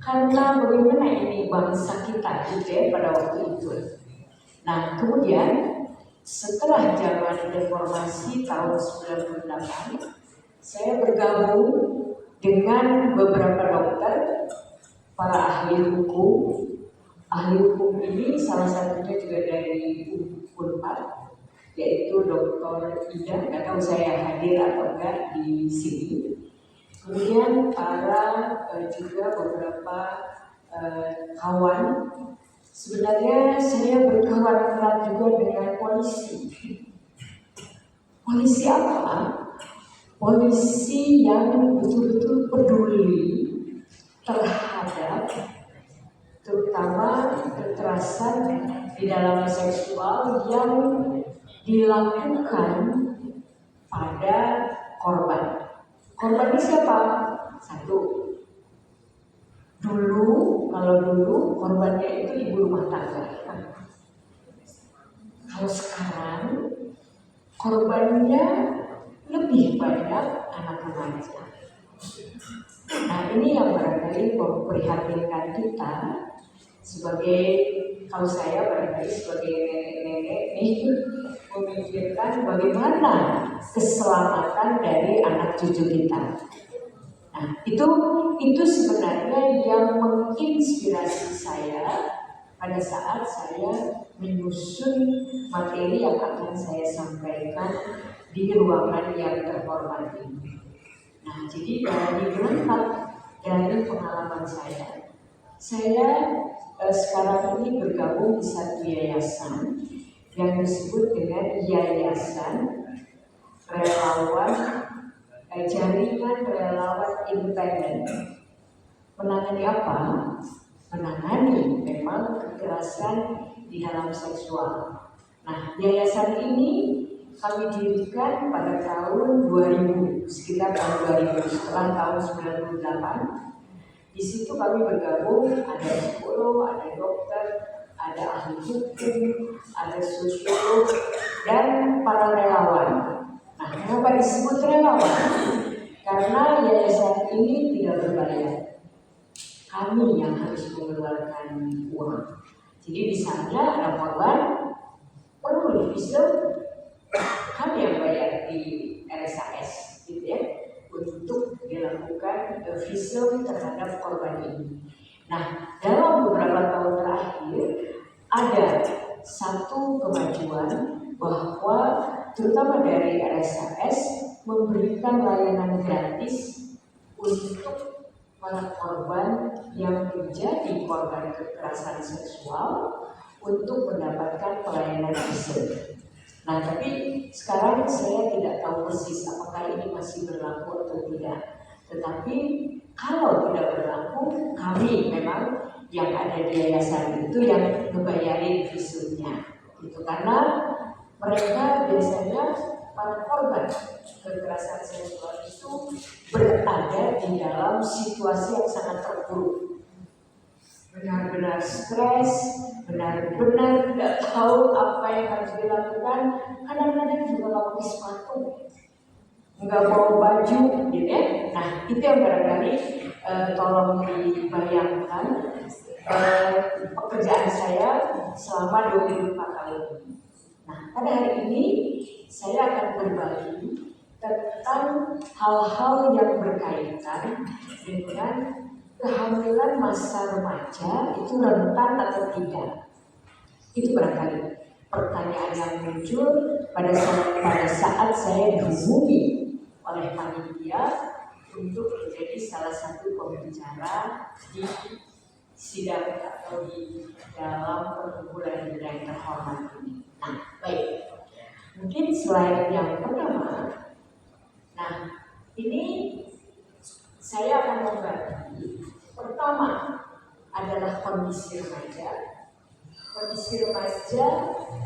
karena bagaimana ini bangsa kita gitu ya pada waktu itu. Nah, kemudian setelah zaman reformasi tahun 98, saya bergabung dengan beberapa dokter, para ahli hukum. Ahli hukum ini salah satunya juga dari Unpad, yaitu Dr. Ida. Nggak tahu saya hadir atau enggak di sini. Kemudian juga beberapa kawan. Sebenarnya saya berkawan erat juga dengan polisi. Polisi apa? Polisi yang betul-betul peduli terhadap terutama kekerasan di dalam seksual yang dilakukan pada korban. Korban ini siapa? Satu. Kalau dulu korbannya itu ibu rumah tangga. Kalau sekarang korbannya lebih banyak anak remaja. Nah, ini yang barangkali memprihatinkan kita sebagai, kalau saya barangkali sebagai nenek-nenek ini memikirkan bagaimana keselamatan dari anak cucu kita. Nah, itu sebenarnya yang menginspirasi saya pada saat saya menyusun materi yang akan saya sampaikan di ruangan yang terhormat ini. Nah, jadi dari berangkat dari pengalaman saya sekarang ini bergabung di satu yayasan yang disebut dengan Yayasan Relawan Jaringan Relawan Independen. Menangani apa? Menangani memang kekerasan di dalam seksual. Nah, yayasan ini kami dirikan pada tahun 2000, sekitar tahun 2000, setelah tahun 98. Di situ kami bergabung, ada psikolog, ada dokter, ada ahli hukum, ada sosiolog, dan para relawan. Nah, kenapa disebut relawan? Karena yayasan ini tidak berbayar. Kami yang harus mengeluarkan uang. Jadi misalnya ada korban perlu divisum, kami yang bayar di RSAS, gitu ya. visum terhadap korban ini. Nah, dalam beberapa tahun terakhir ada satu kemajuan bahwa terutama dari RSAS memberikan layanan gratis untuk para korban yang menjadi korban kekerasan seksual untuk mendapatkan pelayanan visum. Nah, tapi sekarang saya tidak tahu persis apakah ini masih berlaku atau tidak. Tetapi kalau tidak berlaku, kami memang yang ada di yayasan itu yang ngebayarin visumnya. Itu karena mereka biasanya para korban kekerasan seksual itu berada di dalam situasi yang sangat terpuruk. Benar-benar stres, benar-benar tidak tahu apa yang harus dilakukan. Kadang-kadang juga nggak pakai sepatu, nggak bawa baju, gitu ya. Nah, itu yang barangkali tolong dibayangkan pekerjaan saya selama 24 tahun. Nah, pada hari ini saya akan berbagi tentang hal-hal yang berkaitan dengan kehamilan masa remaja itu rentan atau tidak. Itu barangkali pertanyaan yang muncul pada saat saya dihubungi oleh panitia untuk menjadi salah satu pembicara di sidang atau di dalam perkumpulan yang terhormat ini. Nah, baik. Mungkin slide yang pertama. Nah, ini saya akan membagi. Pertama adalah kondisi remaja. Kondisi remaja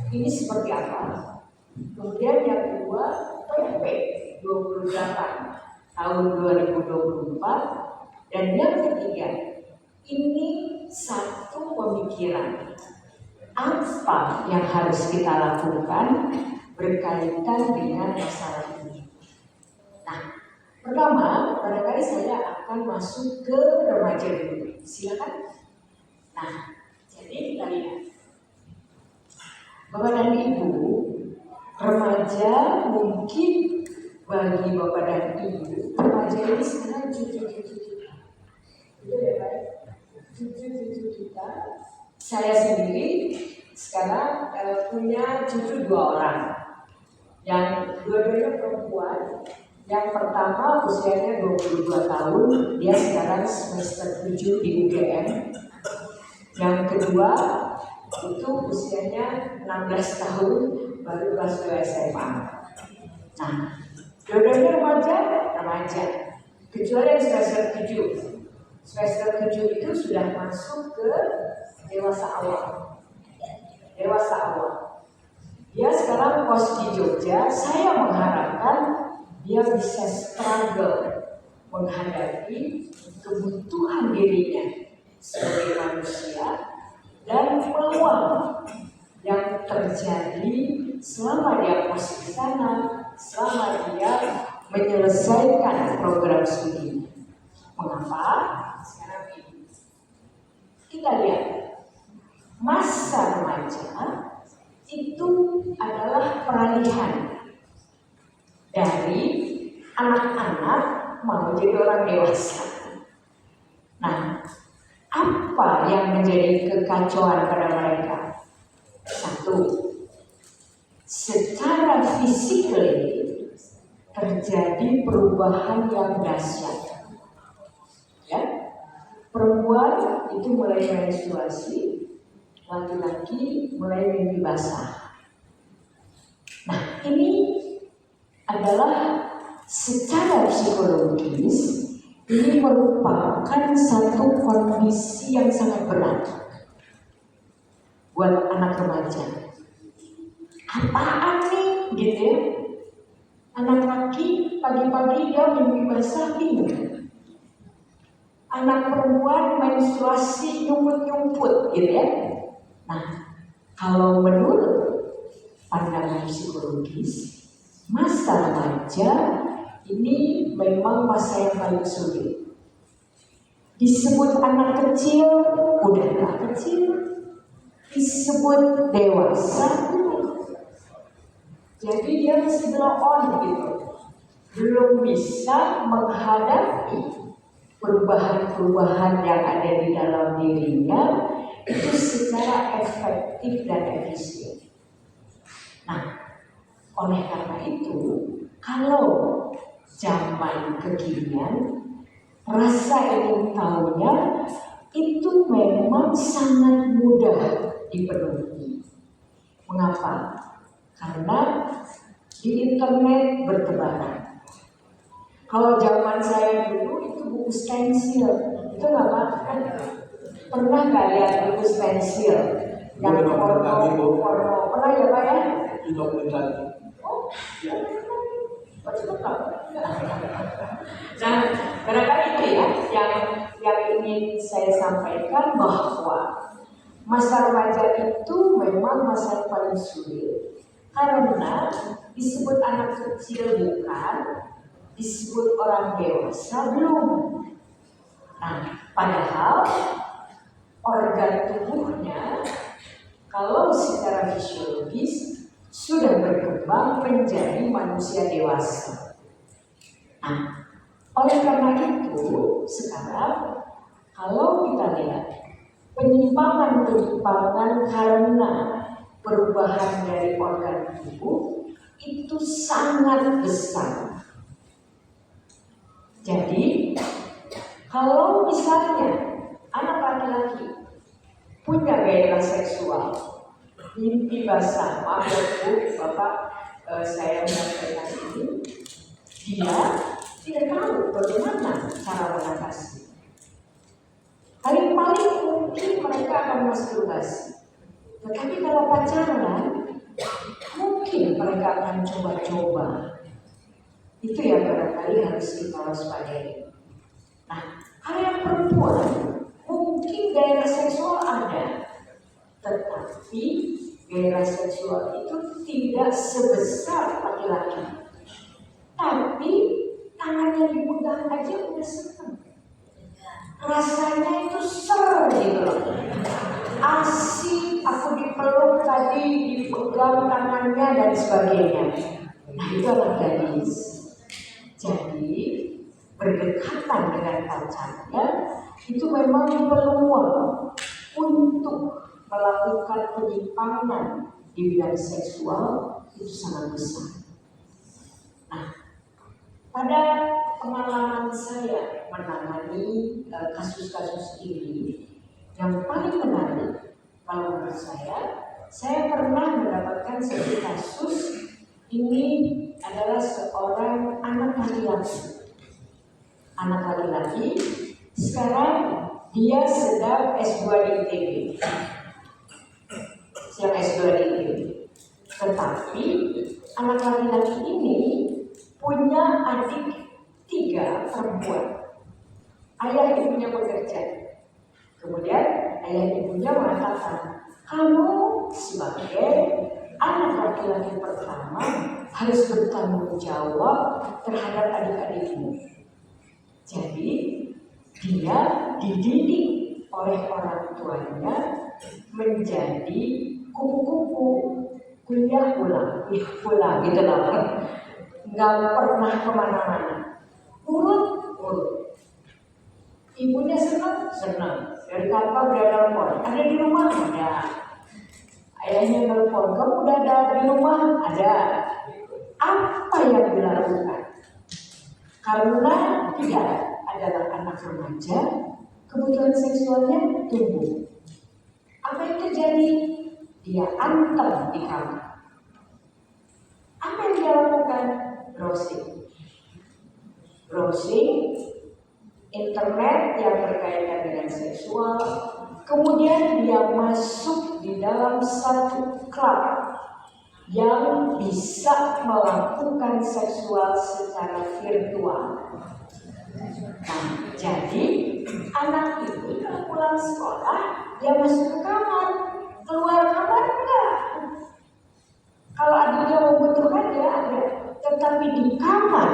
ini seperti apa? Kemudian yang kedua, PP 28 tahun 2024. Dan yang ketiga, ini satu pemikiran. Apa yang harus kita lakukan berkaitan dengan masalah ini? Nah, pertama, barangkali saya akan masuk ke remaja dulu. Silakan. Nah, jadi kita lihat. Bapak dan Ibu, remaja mungkin bagi Bapak dan Ibu, remaja ini sekarang cucu-cucu kita. Itu ya, Pak? Cucu-cucu kita. Saya sendiri sekarang punya cucu 2 orang. Yang dua-duanya perempuan. Yang pertama usianya 22 tahun, dia sekarang semester 7 di UGM. Yang kedua itu usianya 16 tahun, baru kelas 2 SMA. Nah, dua-duanya remaja. Kecuali yang semester 7. Semester 7 itu sudah masuk ke dewasa awal. Dia sekarang kos di Jogja. Saya mengharapkan dia bisa struggle menghadapi kebutuhan dirinya sebagai manusia dan peluang yang terjadi selama dia kos di sana, selama dia menyelesaikan program studi. Mengapa? Sekarang ini kita lihat masa remaja itu adalah peralihan dari anak-anak mau jadi orang dewasa. Nah, apa yang menjadi kekacauan pada mereka? Satu, secara fisik terjadi perubahan yang dahsyat. Ya, perempuan itu mulai menstruasi, laki-laki mulai mimpi basah. Nah, ini adalah secara psikologis ini merupakan satu kondisi yang sangat berat buat anak remaja. Apaan nih, gitu ya? Anak laki pagi-pagi dia mimpi basah, bingung. Anak perempuan menstruasi nyumput-nyumput, gitu ya? Nah, kalau menurut pandangan psikologis, masa remaja ini memang masa yang paling sulit. Disebut anak kecil, udah gak kecil. Disebut dewasa, jadi dia masih belum on gitu. Belum bisa menghadapi perubahan-perubahan yang ada di dalam dirinya itu secara efektif dan efisien. Nah, oleh karena itu, kalau zaman kekinian, rasa ingin tahunya itu memang sangat mudah dipenuhi. Mengapa? Karena di internet bertebaran. Kalau zaman saya dulu itu buku stensil, itu nggak makan. Pernah nggak lihat buku stensil yang porno? Pernah ya Pak ya? Itu dokumentasi. Oh, ya. Nah, barangkali itu ya yang ingin saya sampaikan, bahwa masa remaja itu memang masa yang paling sulit karena disebut anak kecil bukan, disebut orang dewasa belum. Nah, padahal organ tubuhnya kalau secara fisiologis sudah berkembang menjadi manusia dewasa. Nah, oleh karena itu sekarang kalau kita lihat penyimpangan-penyimpangan karena perubahan dari organ tubuh itu sangat besar. Jadi, kalau misalnya anak laki-laki punya gairah seksual, mimpi basah, maaf ya Bu, Bapak, saya menyampaikan ini, dia tidak tahu bagaimana cara mengatasi. Paling mungkin mereka akan masturbasi. Tetapi kalau pacaran, mungkin mereka akan coba-coba. Itu yang barangkali harus kita waspadai. Nah, kalau yang perempuan, mungkin gairah seksual ada, tetapi gairah seksual itu tidak sebesar laki-laki. Tapi tangannya dipegang aja udah senang. Rasanya itu ser gitu loh. Asik, aku dipeluk tadi, dipegang tangannya dan sebagainya. Nah, itu anak gadis. Jadi berdekatan dengan pacarnya itu memang peluang untuk melakukan penyimpangan di bidang seksual itu sangat besar. Nah, pada pengalaman saya menangani kasus-kasus ini, yang paling menarik kalau menurut saya pernah mendapatkan satu kasus. Ini adalah seorang anak laki-laki. Anak laki-laki sekarang dia sedang S2 di ITB. Sedang S2 di ITB. Tetapi anak laki-laki ini punya adik 3 perempuan. Ayah ibunya bekerja. Kemudian ayah ibunya mengatakan, kamu sebagai anak laki-laki pertama harus bertanggung jawab terhadap adik-adikmu. Jadi dia dididik oleh orang tuanya menjadi kupu-kupu, kuliah pulang gitu loh. Nggak pernah kemana-mana, urut. Ibunya senang. Dari kantor dia telepon, ada di rumah? Ada. Ayahnya telepon, kamu udah ada di rumah? Ada. Apa yang dilakukan? Karena dia adalah anak remaja, kebutuhan seksualnya tumbuh. Apa yang terjadi? Dia antem di kamar. Apa yang dia lakukan? Browsing internet yang berkaitan dengan seksual. Kemudian dia masuk di dalam satu klub yang bisa melakukan seksual secara virtual. Nah, jadi anak itu kalau pulang sekolah dia masuk ke kamar, keluar kamar enggak. Kalau adiknya membutuhkan dia ada, tetapi di kamar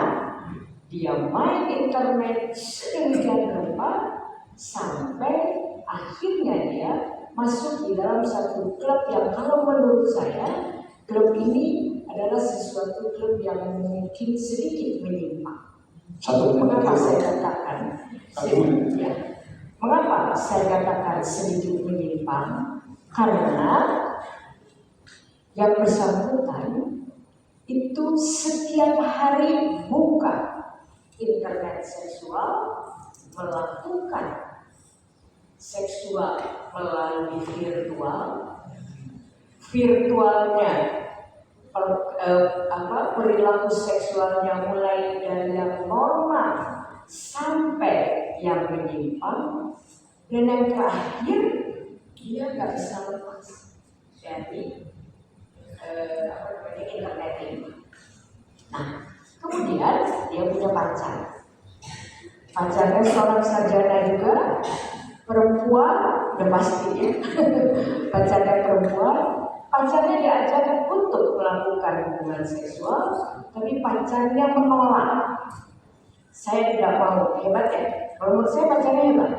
dia main internet sedemikian rupa sampai akhirnya dia masuk di dalam satu klub yang kalau menurut saya klub ini adalah sesuatu klub yang mungkin sedikit menyimpang. Satu menit. Mengapa saya katakan ya, mengapa saya katakan sedikit menyimpang? Karena yang bersangkutan itu setiap hari buka internet seksual, melakukan seksual melalui virtualnya perilaku seksualnya mulai dari yang normal sampai yang menyimpang, dan yang terakhir dia nggak bisa lepas dari internet ini. Nah, kemudian dia punya pacarnya seorang sarjana juga, perempuan, udah pasti ya. Pacarnya diajak untuk melakukan hubungan seksual, tapi pacarnya menolak. Saya tidak mau. Hebat ya? Kalau menurut saya pacarnya hebat.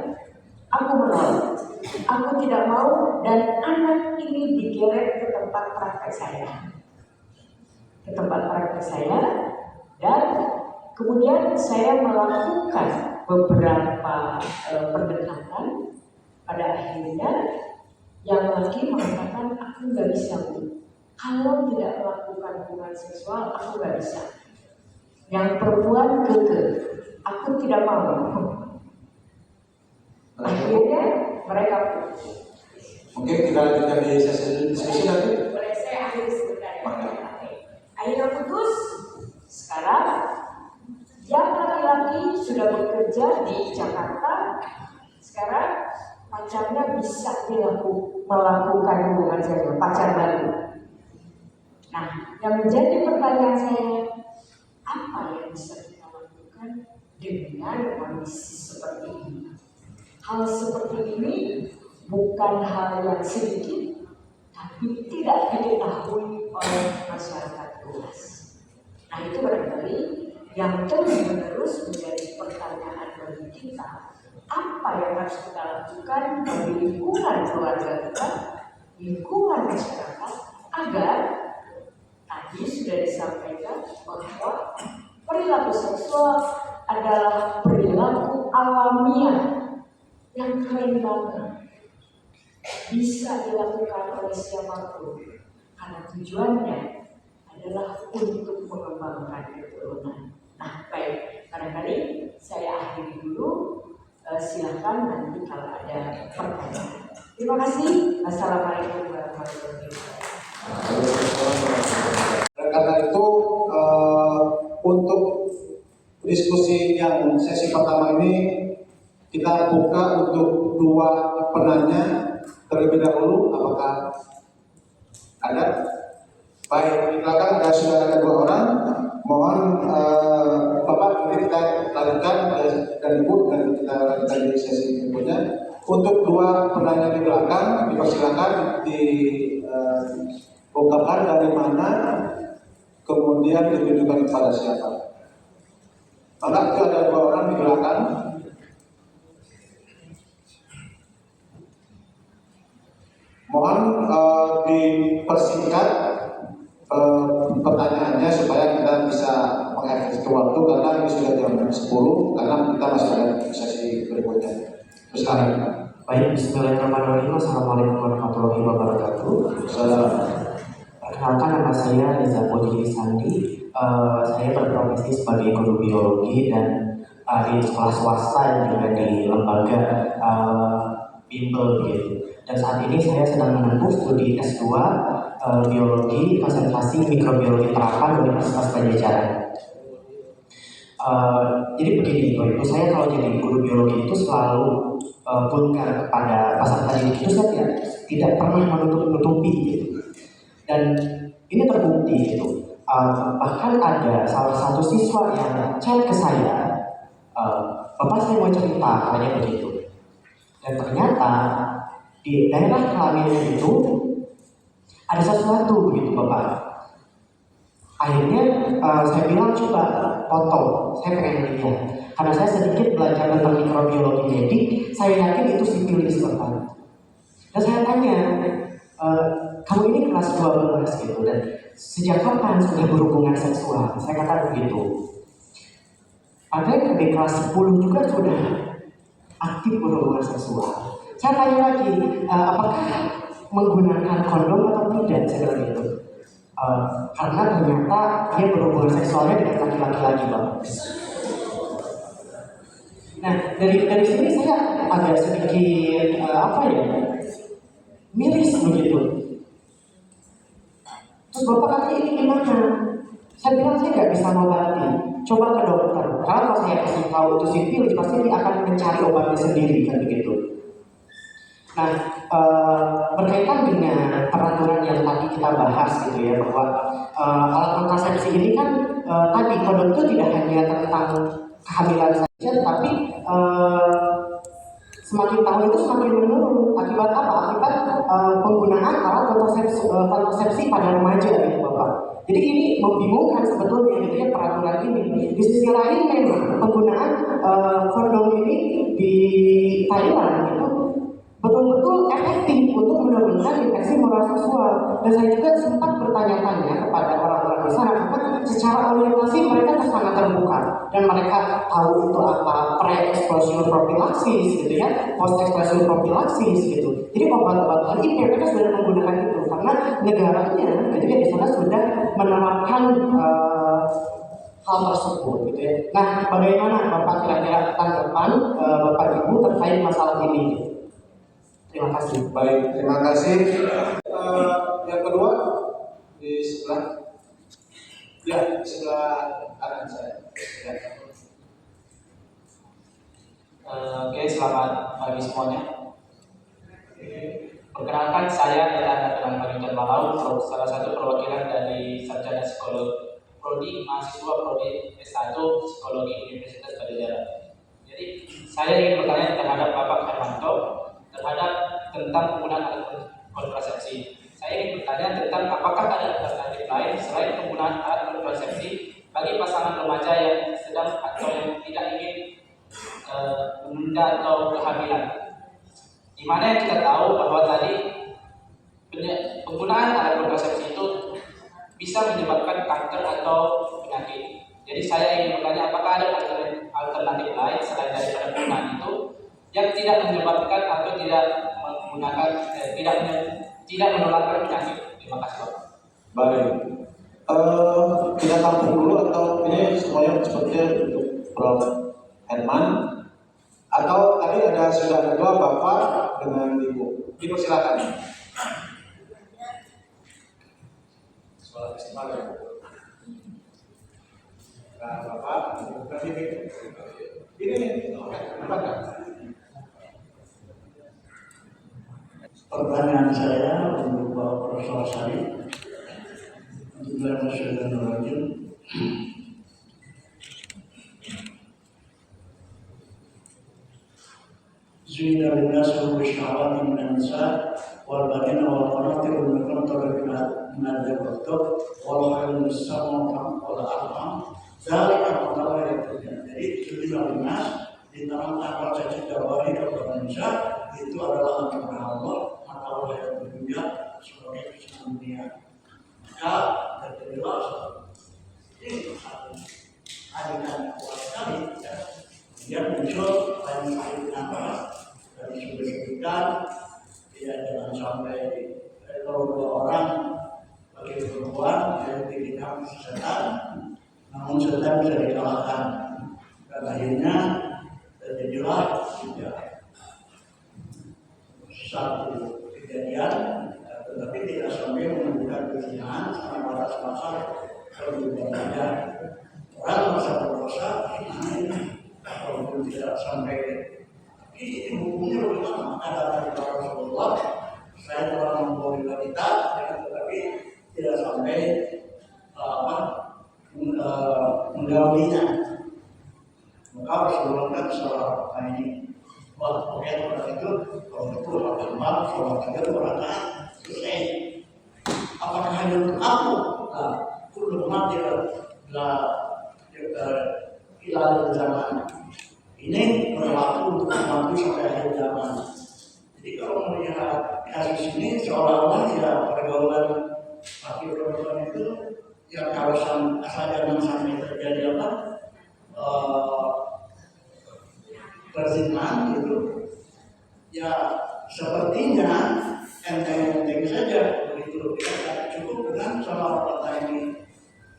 Aku menolak. Aku tidak mau, dan anak ini digeret ke tempat praktek saya. Dan kemudian saya melakukan beberapa pendekatan. Pada akhirnya yang laki mengatakan, aku nggak bisa, Bu. Kalau tidak melakukan hubungan seksual, aku nggak bisa. Yang perempuan aku tidak mau. Akhirnya mereka putus. Oke, kita lanjutkan di sesi diskusi nanti. Boleh saya akhiri sebentar ya? Akhirnya putus. Sekarang yang laki-laki sudah bekerja di Jakarta. Sekarang pacarnya bisa melakukan hubungan seksual, pacar baru. Nah, yang menjadi pertanyaan saya, apa yang bisa kita lakukan dengan kondisi seperti ini? Hal seperti ini bukan hal yang sedikit, tapi tidak diketahui oleh masyarakat luas. Nah, itu barangkali yang terus-menerus menjadi pertanyaan bagi kita. Apa yang harus kita lakukan bagi lingkungan keluarga kita, lingkungan masyarakat, agar tadi sudah disampaikan bahwa perilaku seksual adalah perilaku alamiah yang keren banget, bisa dilakukan oleh siapapun, karena tujuannya adalah untuk mengembangkan keturunan. Nah, baik, barangkali saya akhiri dulu. Silakan nanti kalau ada pertanyaan. Terima kasih. Assalamualaikum warahmatullahi wabarakatuh. Karena itu untuk diskusi yang sesi pertama ini kita buka untuk 2 penanya terlebih dahulu. Apakah ada? Baik, silakan. Sudah ada 2 orang. Mohon Bapak, nanti kita lanjutkan dan Ibu, dan kita lanjutkan di sesi berikutnya. Untuk 2 penanya di belakang, dipersilakan diungkapkan dari mana, kemudian ditujukan kepada siapa. Maka itu ada 2 orang di belakang. Mohon dipersingkat pertanyaannya supaya kita bisa mengefektifkan waktu, karena ini sudah jam 10, karena kita masih ada sesi berikutnya. Silakan. Baik, bismillahirrahmanirrahim. Assalamualaikum warahmatullahi wabarakatuh. Perkenalkan, nama saya Reza Putri Sandi. Saya berprofesi sebagai guru biologi dan di sekolah swasta dan juga di lembaga bimbel gitu. Dan saat ini saya sedang menempuh studi S2 biologi konsentrasi mikrobiologi terapan Universitas Pajajaran. Jadi begini, Ibu, saya kalau jadi guru biologi itu selalu vulgar kepada peserta didik itu, saya tidak pernah menutupi gitu. Dan ini terbukti gitu. Bahkan ada salah satu siswa yang chat ke saya, Bapak, saya mau cerita, katanya begitu. Dan ternyata di daerah kelaminnya itu ada sesuatu begitu, Bapak. Akhirnya saya bilang, coba foto, saya pengen lihat. Karena saya sedikit belajar tentang mikrobiologi medik, saya yakin itu sifilis, Bapak. Dan saya tanya, kamu ini kelas 12 gitu, dan sejak kapan sudah berhubungan seksual? Saya kata begitu. Padahal di kelas 10 juga sudah aktif berhubungan seksual. Saya tanya lagi, apakah menggunakan kondom atau tidak? Saya bilang gitu. Karena ternyata dia berhubungan seksualnya dengan laki-laki lagi, Bang. Nah, dari sini saya agak sedikit miris begitu. Terus Bapak kata ini gimana? Saya bilang saya nggak bisa mengobati. Coba ke dokter. Karena kalau saya kasih tahu itu sifilis, pasti dia akan mencari obatnya sendiri kan begitu. Nah, berkaitan dengan peraturan yang tadi kita bahas gitu ya, bahwa alat kontrasepsi ini kan tadi kondom itu tidak hanya tentang kehamilan saja, tapi semakin tahun itu semakin menurun. Akibat apa? Akibat penggunaan alat kontrasepsi pada remaja gitu Bapak. Jadi ini membingungkan sebetulnya gitu ya peraturan ini. Di sisi lain memang penggunaan kondom ini di Thailand itu betul-betul efektif untuk menurunkan infeksi menular seksual. Dan saya juga sempat bertanya-tanya kepada orang-orang di sana, karena secara orientasi mereka sangat terbuka dan mereka tahu itu apa pre-exposure prophylaxis gitu ya, post-exposure prophylaxis gitu. Jadi obat-obatan ini mereka sudah menggunakan itu karena negaranya gitu ya di sana sudah menerapkan hal tersebut gitu ya. Nah, bagaimana Bapak kira-kira tanggapan Bapak Ibu terkait masalah ini? Terima kasih. Baik, terima kasih. Yang kedua di sebelah, ya di sebelah kanan saya. Ya. Oke, selamat pagi semuanya. Perkenalkan, saya adalah Danang Marinjan Malau, salah satu perwakilan dari Sarjana Psikologi Prodi mahasiswa Prodi S1 Psikologi Universitas Padjadjaran. Jadi, saya ingin bertanya terhadap Bapak Hermanto terhadap tentang penggunaan alat kontrasepsi. Saya ingin bertanya tentang apakah ada alternatif lain selain penggunaan alat kontrasepsi bagi pasangan remaja yang sedang atau yang tidak ingin menunda atau kehamilan. Di mana yang kita tahu bahwa tadi penggunaan alat kontrasepsi itu bisa menyebabkan kanker atau penyakit. Jadi saya ingin bertanya apakah ada alternatif lain selain daripada penggunaan itu yang tidak menyebabkan atau tidak menggunakan tidak menularkan penyakit. Terima kasih Bapak. Baik. Kita tampung dulu atau ini semuanya sepertinya untuk Prof. Herman atau tadi sudah ada dua Bapak dengan Ibu. Dipersilakan. Soal festival ya. Nah, Bapak, ini apa? Pertanyaan saya untuk Bapak Profesor Sari untuk belajar dan lanjut. Zina linas wa syahwati min nisa wal banina wal qanatir min qantar min al-jabr wal khayl as-sama wal arham zalika maqala yaqulun. Jadi zina linas ditanamkan pada cita bari kepada manusia itu adalah anugerah Allah. Allah yang berdunia sebagai kesenangan dunia. Maka terjadilah ini hadiran kuat sekali. Kemudian muncul lain-lain nafas dari sudut-sudutan. Tidak jangan sampai kalau dua orang bagi perempuan yang diberikan setan, namun setan bisa dikalahkan. Dan akhirnya terjadilah satu kejadian, tetapi tidak sampai menimbulkan kezinahan karena batas masa berubah saja. Orang masa berdosa ini, walaupun tidak sampai ini hukumnya bagaimana? Ada dari Rasulullah, saya telah membawa wanita, tetapi tidak sampai menggaulinya. Maka Rasulullah kan salah ini. Wah, oke, pada itu kalau itu agama, sholat aja berangkat selesai. Apakah hanya untuk aku? Nah, belum mati lah hilal zaman. Ini berlaku untuk membantu sampai akhir zaman. Jadi kalau melihat kasus ini seolah-olah ya pergaulan laki perempuan itu ya kawasan asal jangan sampai terjadi apa? berzinah itu ya sepertinya enteng-enteng saja begitu, ya cukup dengan sholawat ini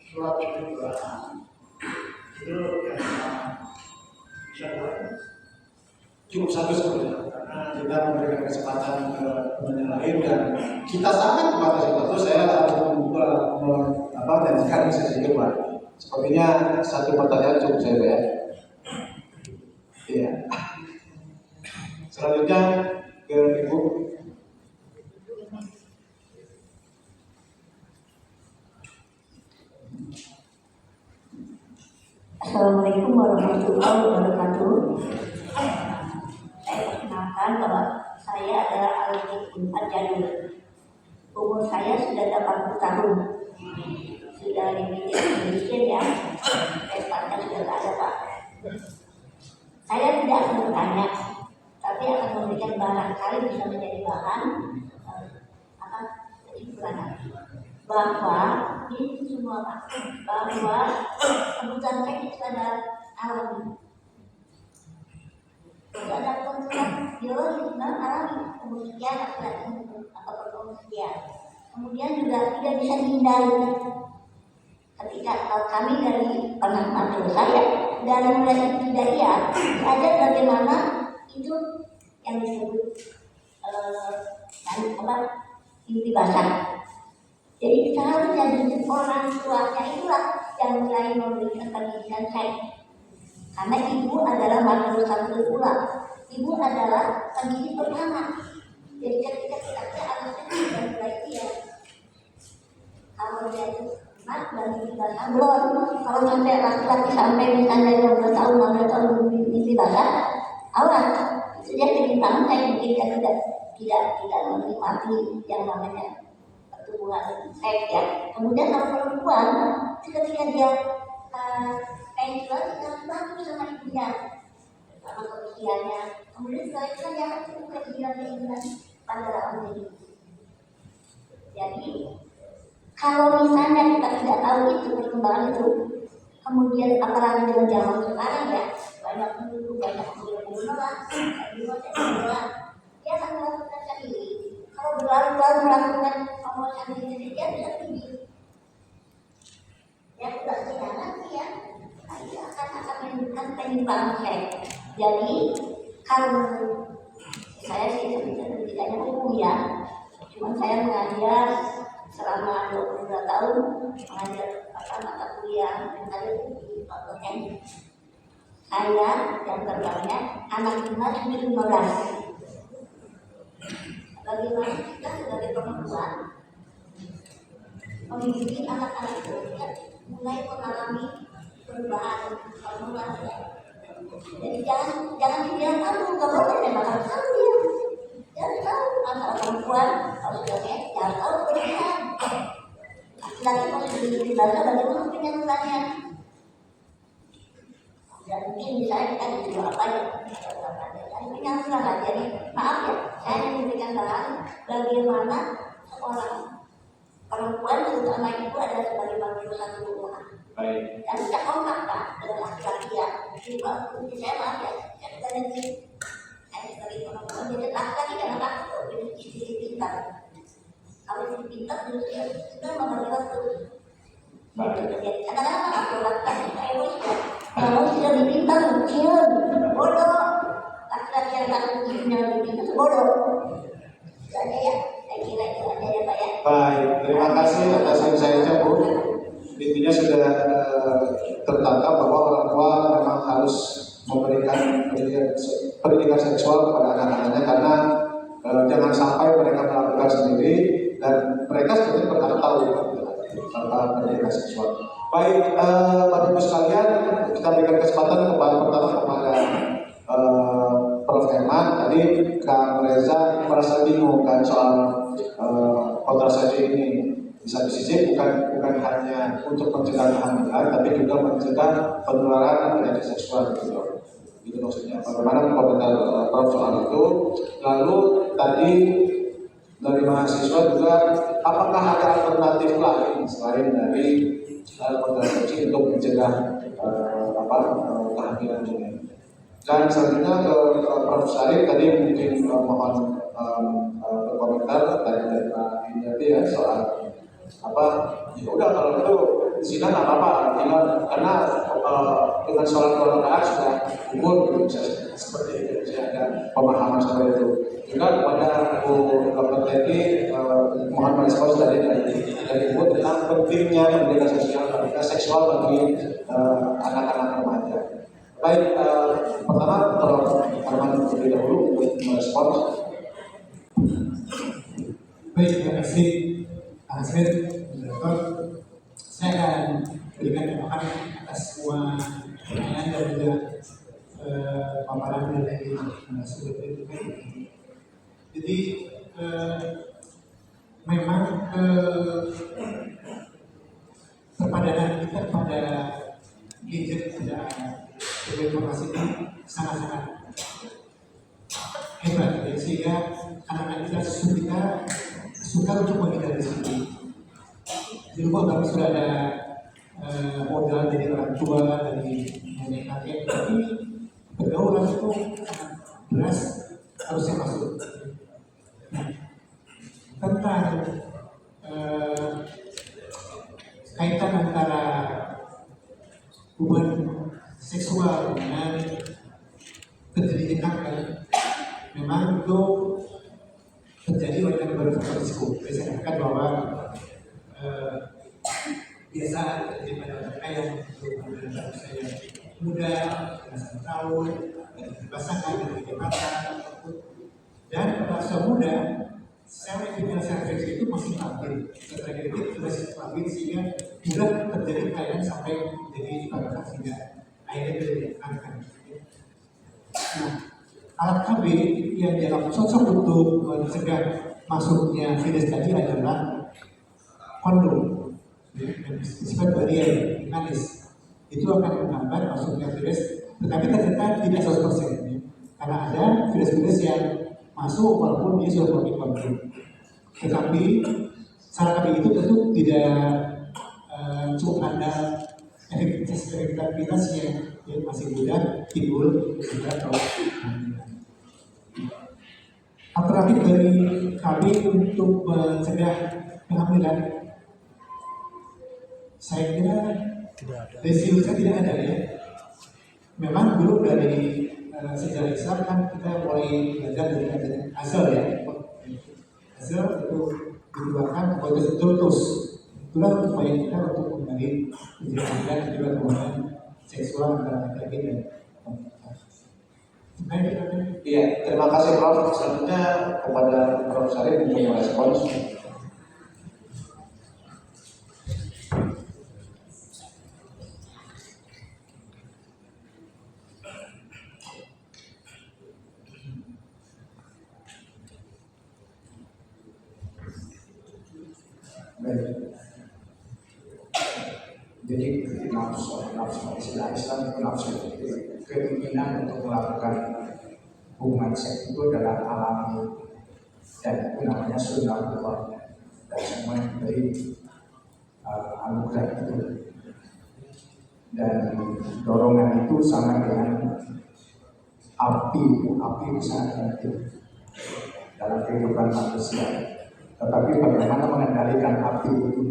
surat Al-Quran itu yang bisa buat. Cukup satu sebenarnya karena kita memberikan kesempatan ke teman yang lain dan kita sangat membatasi waktu. Saya harus membuka dan sekarang sesi kedua. Sepertinya satu pertanyaan cukup saya ya. Iya. Selanjutnya ke Ibu. Assalamualaikum warahmatullahi wabarakatuh. Saya perkenalkan bahwa saya adalah Alif Al-Jadul. Umur saya sudah 80 tahun. Sudah lebih Indonesia ya. Pestanya sudah tak ada Pak. Saya tidak akan bertanya, tapi akan memberikan barangkali bisa menjadi bahan kesimpulan bahwa ini semua Pak, bahwa kebutuhan teknis pada alami. Tidak ada kebutuhan biologis dan alami, kemudian atau perkembangan. Kemudian juga tidak bisa dihindari. Ketika kami dari pengamatan saya dari mulai ibtidaiyah belajar bagaimana itu yang disebut mimpi basah. Jadi seharusnya dari orang tuanya itulah yang mulai memberikan pendidikan saya. Karena ibu adalah madrasatul ula. Ibu adalah pendidik pertama. Jadi ketika kita anaknya sudah mulai dia, kalau dia itu anak dan mimpi basah belum. Kalau sampai laki-laki sampai misalnya 12 tahun, 15 tahun mimpi basah, awas. Itu dia ketimpangan saya mungkin tidak menikmati yang namanya pertumbuhan seks ya. Kemudian kalau perempuan ketika dia pensiun dia bantu sama ibunya sama keusianya. Kemudian setelah itu dia harus keinginan pada orang ini. Jadi kalau misalnya kita tidak tahu itu perkembangan itu, kemudian apalagi dengan zaman sekarang ya, banyak guru, banyak guru lah, dia akan melakukan sendiri. Kalau berlalu-lalu melakukan omongan sendiri, dia bisa tinggi. Ya sudah tidak nanti ya, dia akan menimbulkan penyimpangan seks. Jadi kalau saya sih setidaknya hukum ya, cuma saya mengajar selama 22 tahun mengajar mata kuliah dan saya di Papua. Saya yang terbanyak anak dinas 15. Bagaimana kita sebagai perempuan memiliki anak-anak itu mulai mengalami perubahan hormonal. Jadi jangan dibilang kamu nggak boleh memang harus tahu dia. Jangan tahu anak perempuan harus jangan tahu pernikahan. Laki-laki masih dibaca bagaimana penyalurannya. Dan mungkin misalnya kita disuruh apa ya, penyaluran lah. Jadi maaf ya, saya memberikan bahan bagaimana seorang perempuan terutama ibu adalah sebagai manusia satu rumah. Baik. Dan tidak kompak Pak dengan laki-laki ya. Jadi saya maaf ya, saya sudah nanti saya sebagai perempuan jadi laki-laki dan laki itu punya istri pintar. Kalau istri pintar sudah membagi waktu. Jadi kadang-kadang maaf laki-laki kita egois ya. Kalau sudah lebih pintar, cium, bodoh. Laki-laki yang takut istrinya lebih pintar bodoh. Itu aja ya. Saya kira itu aja ya Pak ya. Baik, terima kasih atas insight-nya Bu. Intinya sudah tertangkap bahwa orang tua memang harus memberikan pendidikan seksual kepada anak-anaknya karena jangan sampai mereka melakukan sendiri dan mereka sebenarnya berhak tahu tentang pendidikan seksual. Baik, Bapak Ibu sekalian, kita berikan kesempatan kepada Prof. Herman. Tadi Kang Reza merasa bingung kan soal kontrasepsi ini. Di satu sisi bukan hanya untuk mencegah kehamilan, tapi juga mencegah penularan penyakit seksual gitu. Itu maksudnya. Bagaimana komentar Prof soal itu? Lalu tadi dari mahasiswa juga, apakah ada alternatif lain selain dari kontrasepsi untuk mencegah kehamilan ini? Dan selanjutnya ke Prof. Syarif tadi mungkin mohon berkomentar dari Pak Indrati ya soal apa ya udah kalau itu di sini nggak apa-apa tinggal karena dengan sholat 2 rakaat sudah umur gitu, bisa seperti itu bisa ada pemahaman seperti itu. Juga kepada Bu Dr. Teti mohon merespons dari Ibu tentang pentingnya pendidikan sosial pendidikan seksual bagi anak-anak remaja. Baik, pertama Prof. Arman terlebih dahulu untuk merespons. Baik, terima kasih Pak Hasrid, Dokter. Saya akan berikan tanggapan atas semua pertanyaan dan juga paparan dari sudut itu. Jadi memang perpadanan kita pada gadget pada informasi ini sangat-sangat hebat ya, sehingga anak-anak kita suka untuk menghindari situ. Di rumah kami sudah ada modal dari orang tua, dari nenek kakek, tapi pergaulan itu sangat deras harusnya masuk. Nah, tentang kaitan antara hubungan seksual dengan terjadi kanker, memang itu terjadi oleh beberapa risiko. Saya katakan bahwa biasa terjadi pada mereka yang berusia saya muda, belasan tahun, pasangan dan kecepatan, dan pada usia muda, sel refleksi itu masih labil. Setelah itu masih labil sehingga mudah terjadi kelainan sampai menjadi kanker sehingga akhirnya menjadi kanker. Nah, alat KB yang dianggap cocok untuk mencegah masuknya virus tadi adalah kondom, sifat barier mekanis. Itu akan menghambat masuknya virus, tetapi ternyata tidak 100%. Karena ada virus-virus yang masuk walaupun dia sudah pakai kondom. Tetapi cara KB itu tentu tidak cukup andal, efektivitas yang masih mudah timbul juga atau alternatif dari kami untuk mencegah kehamilan, saya kira dari saya tidak ada ya. Memang dulu dari sejarah Islam kan kita mulai belajar dari Azal ya. Azal itu dikeluarkan sebagai terus. Itulah upaya kita untuk kembali menjaga dan juga hubungan seksual antara laki-laki dan perempuan. Iya, terima kasih Prof. Selanjutnya kepada Prof. Syarif untuk merespons. Jadi nafsu istilah Islam itu nafsu, keinginan untuk melakukan hubungan seks itu adalah alami dan itu namanya sunnah Allah dan semua dari anugerah itu. Dan dorongan itu sama dengan api besar itu dalam kehidupan manusia. Tetapi bagaimana mengendalikan api itu?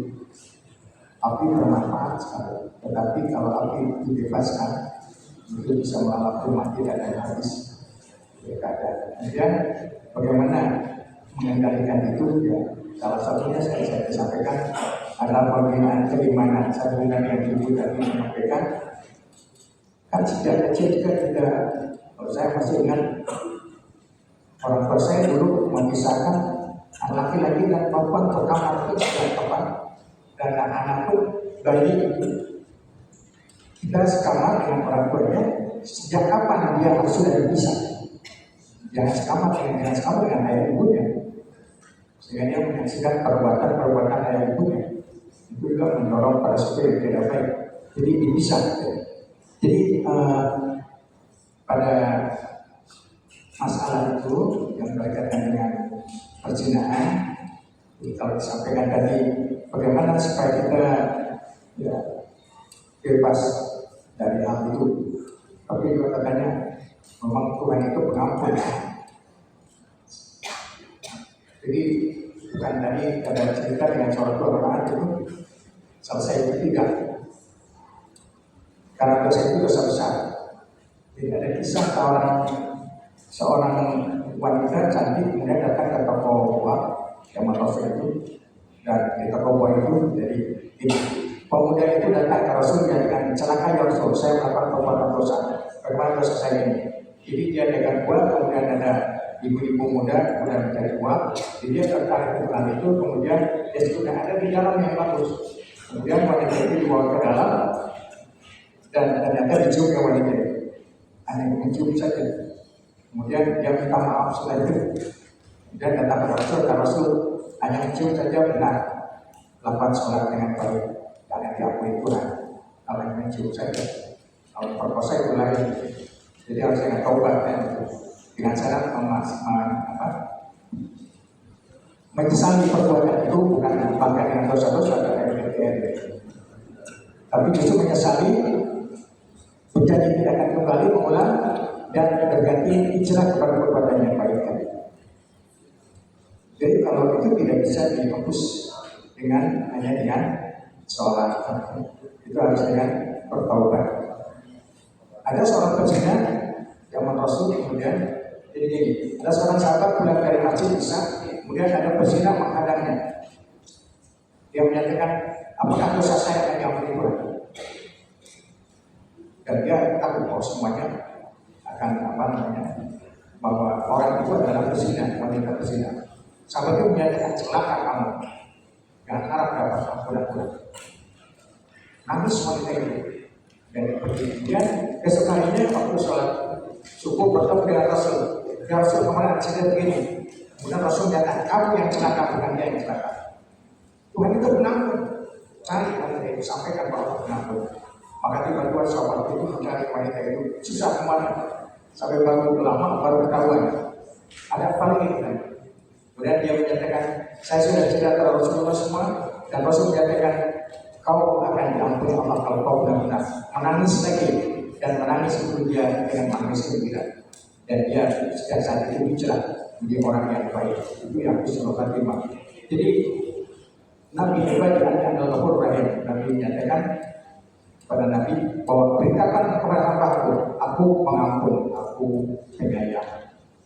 Api bermanfaat sekali, tetapi kalau api itu dibebaskan, itu bisa melalap rumah tidak ada habis. Kemudian bagaimana mengendalikan itu? Ya, salah satunya saya sampaikan adalah pembinaan keimanan. Saya dengar yang ibu tadi menyampaikan, kan sejak kecil juga kita, kalau saya masih ingat orang tua saya dulu memisahkan laki-laki dan perempuan ke kamar itu sejak kapan? Dan anak-anak pun bayi itu kita sekamar dengan orang tuanya sejak kapan dia harus sudah bisa jangan sekamar dengan ayah ibunya sehingga dia menyaksikan perbuatan ayah ibunya itu juga mendorong pada sesuatu yang tidak baik. Jadi dipisah. Jadi pada masalah itu yang berkaitan dengan perzinahan, kalau disampaikan tadi bagaimana supaya kita ya, bebas dari hal itu. Tapi juga katanya Memang Tuhan itu pengampun. Jadi bukan tadi ada cerita dengan seorang orang itu selesai itu tidak. Karena dosa itu dosa besar. Jadi ada kisah seorang wanita cantik kemudian datang ke toko buah yang Rasul itu, dan di toko buah itu jadi pemuda itu datang ke Rasul dengan celaka ya Rasul, saya melakukan perbuatan dosa. Bagaimana dosa saya ini? Jadi dia dengan buah, kemudian ada ibu-ibu muda mencari buah, jadi dia tertarik dengan itu, kemudian dia sudah ada di dalam yang bagus. Kemudian wanita itu dibawa ke dalam dan ternyata dicium ya wanita itu. Hanya mencium saja. Kemudian dia minta maaf setelah itu. Kemudian datang ke Rasul hanya mencium saja benar. Lakukan sholat dengan baik. Karena diakui Tuhan. Kalau yang mencium saja. Kalau perkosa itu lain. Jadi harus dengan taubat kan. Dengan cara menyesali perbuatan itu bukan bangga dengan dosa-dosa tapi justru menyesali, berjanji tidak akan kembali mengulang dan berganti hijrah kepada perbuatan yang baik. Jadi kalau itu tidak bisa dihapus hanya dengan sholat, itu harus dengan bertaubat. Ada seorang pezina zaman Rasul, kemudian jadi gini, ada seorang sahabat pulang dari masjid Isya, kemudian ada pezina menghadangnya. Dia menyatakan, apakah dosa saya akan diampuni Tuhan? Dan dia takut bahwa semuanya akan bahwa orang itu adalah pezina, wanita pezina. Sahabat itu menyatakan, celaka kamu, jangan harap dapat ampunan Tuhan. Nangis wanita itu. Dan kemudian besok harinya waktu sholat subuh bertemu dengan Rasul. Rasul kemarin cerita begini. Kemudian Rasul menyatakan, kamu yang celaka, bukan dia yang celaka. Tuhan itu pengampun. Cari wanita itu, sampaikan bahwa pengampun. Maka tiba-tiba sahabat itu mencari wanita itu, susah kemana. Sampai baru lama, baru ketahuan. Ada apa lagi? Kemudian dia menyatakan, saya sudah cerita ke Rasulullah semua. Dan Rasul menyatakan, kau akan diampuni Allah kalau kau benar-benar menangis lagi. Dan menangis itu dia dengan menangis gembira. Dan dia sejak saat itu hijrah menjadi orang yang baik. Itu yang Husnul Khatimah. Jadi Nabi Ibrahim adalah Rahim. Nabi menyatakan pada Nabi bahwa beritakan kepada hambaku, aku pengampun, aku penyayang.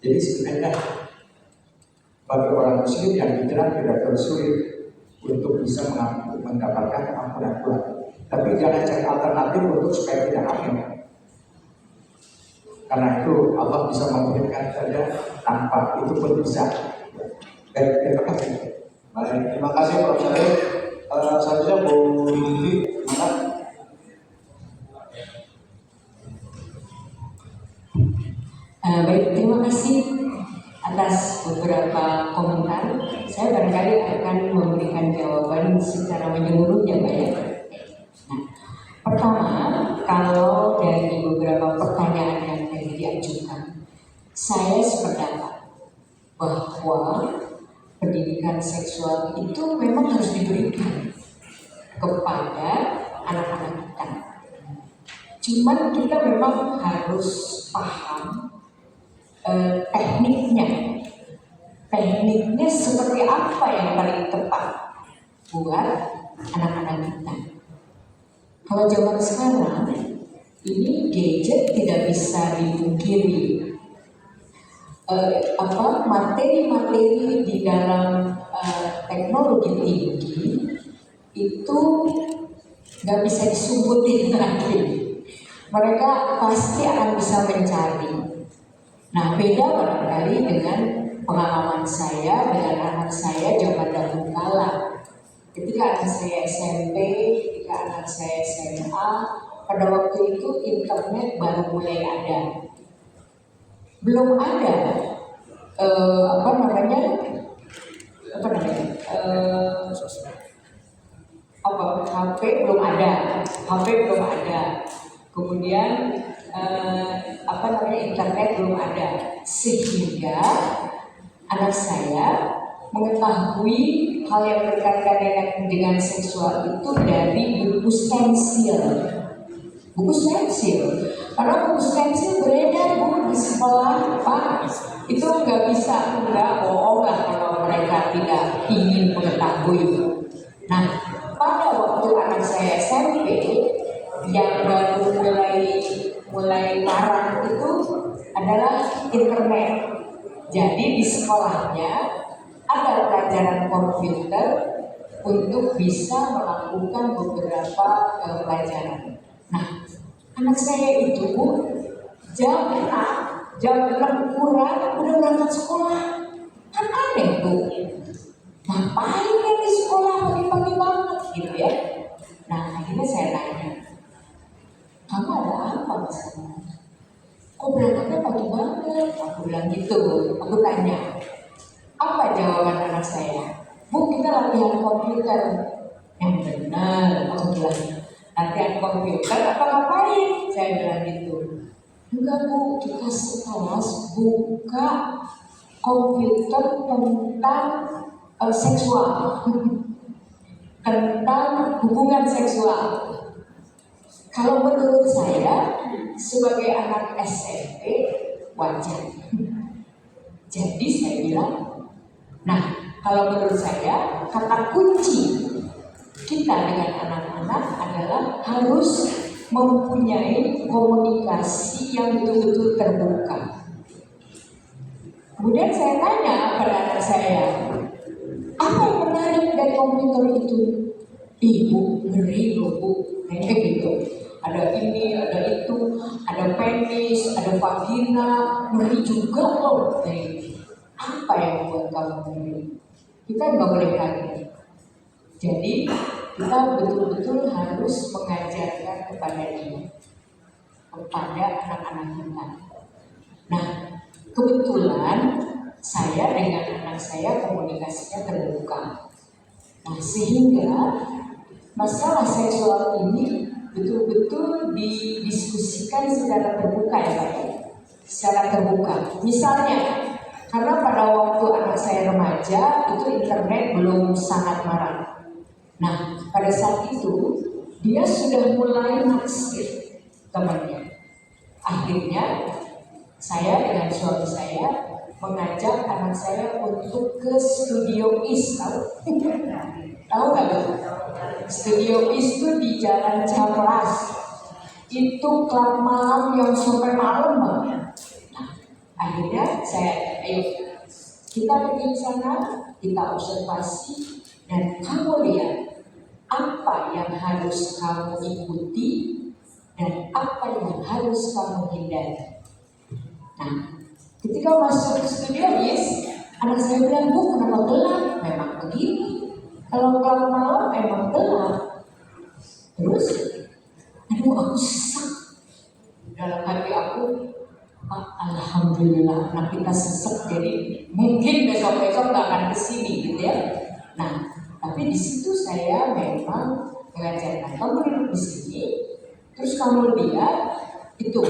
Jadi sebenarnya bagi orang Muslim yang hijrah tidak tersulit untuk bisa mendapatkan ampunan Tuhan. Tapi jangan cari alternatif untuk supaya tidak amin. Karena itu Allah bisa memberikan saja tanpa itu pun bisa. Baik, terima kasih. Baik, terima kasih Prof. Syarif. Selanjutnya Bu Yuli, mana? Baik, terima kasih atas beberapa komentar. Saya barangkali akan memberikan jawaban secara menyeluruh ya Pak ya. Nah, pertama, kalau dari beberapa pertanyaan yang tadi diajukan, saya sependapat bahwa pendidikan seksual itu memang harus diberikan kepada anak-anak kita. Cuman kita memang harus paham tekniknya seperti apa yang paling tepat buat anak-anak kita. Kalau zaman sekarang ini gadget tidak bisa dipungkiri. Materi-materi di dalam teknologi tinggi itu nggak bisa disumbutin lagi. Mereka pasti akan bisa mencari. Nah, beda barangkali dengan pengalaman saya dengan anak saya zaman dahulu kala. Ketika anak saya SMP, ketika anak saya SMA, pada waktu itu internet baru mulai ada. Belum ada HP belum ada. Kemudian internet belum ada, sehingga anak saya mengetahui hal yang berkaitan dengan seksual itu dari buku stensil. Karena buku stensil beredar Bu di sekolah, Pak. Itu nggak bisa, nggak bohong lah kalau mereka tidak ingin mengetahui. Nah, pada waktu anak saya SMP yang baru mulai marak itu adalah internet. Jadi di sekolahnya ada pelajaran komputer untuk bisa melakukan beberapa pelajaran. Nah, anak saya itu jam 6 kurang udah berangkat sekolah. Kan aneh tuh. Ngapain dia di sekolah pagi-pagi banget gitu ya. Nah, akhirnya saya tanya, kamu ada apa di sana? Kok berangkatnya pagi banget? Aku bilang gitu. Aku tanya, apa jawaban anak saya? Bu, kita latihan komputer. Yang benar, aku bilang. Latihan komputer apa ngapain? Saya bilang gitu. Enggak Bu, kita sekelas buka komputer tentang seksual. Tentang hubungan seksual. Kalau menurut saya sebagai anak SMP wajar. Jadi saya bilang, nah kalau menurut saya kata kunci kita dengan anak-anak adalah harus mempunyai komunikasi yang betul-betul terbuka. Kemudian saya tanya pada anak saya, apa yang menarik dari komputer itu? Ibu ngeri loh Bu, kayak gitu. Ada ini, ada itu, ada penis, ada vagina, ngeri juga loh. Apa yang membuat kamu ngeri? Kita nggak boleh kaget. Jadi kita betul-betul harus mengajarkan kepada dia, kepada anak-anak kita. Nah, kebetulan saya dengan anak saya komunikasinya terbuka. Nah, sehingga masalah seksual ini betul-betul didiskusikan secara terbuka ya Pak. Secara terbuka. Misalnya, karena pada waktu anak saya remaja itu internet belum sangat marak. Nah, pada saat itu dia sudah mulai naksir temannya. Akhirnya saya dengan suami saya mengajak anak saya untuk ke Studio East, tahu nggak Bu? Studio East itu di Jalan Cihampelas. Itu klub malam yang sampai malam banget. Nah, akhirnya ayo kita pergi ke sana, kita observasi. Dan kamu lihat apa yang harus kamu ikuti dan apa yang harus kamu hindari. Nah, ketika masuk ke Studio East, anak saya bilang, Bu, kenapa gelap? Memang begini. Kalau klub malam memang gelap. Terus, aduh aku sesak. Dalam hati aku, alhamdulillah anak kita sesak. Jadi mungkin besok-besok gak akan kesini gitu ya. Nah, tapi di situ saya memang mengajarkan kamu duduk di sini, terus kamu lihat itu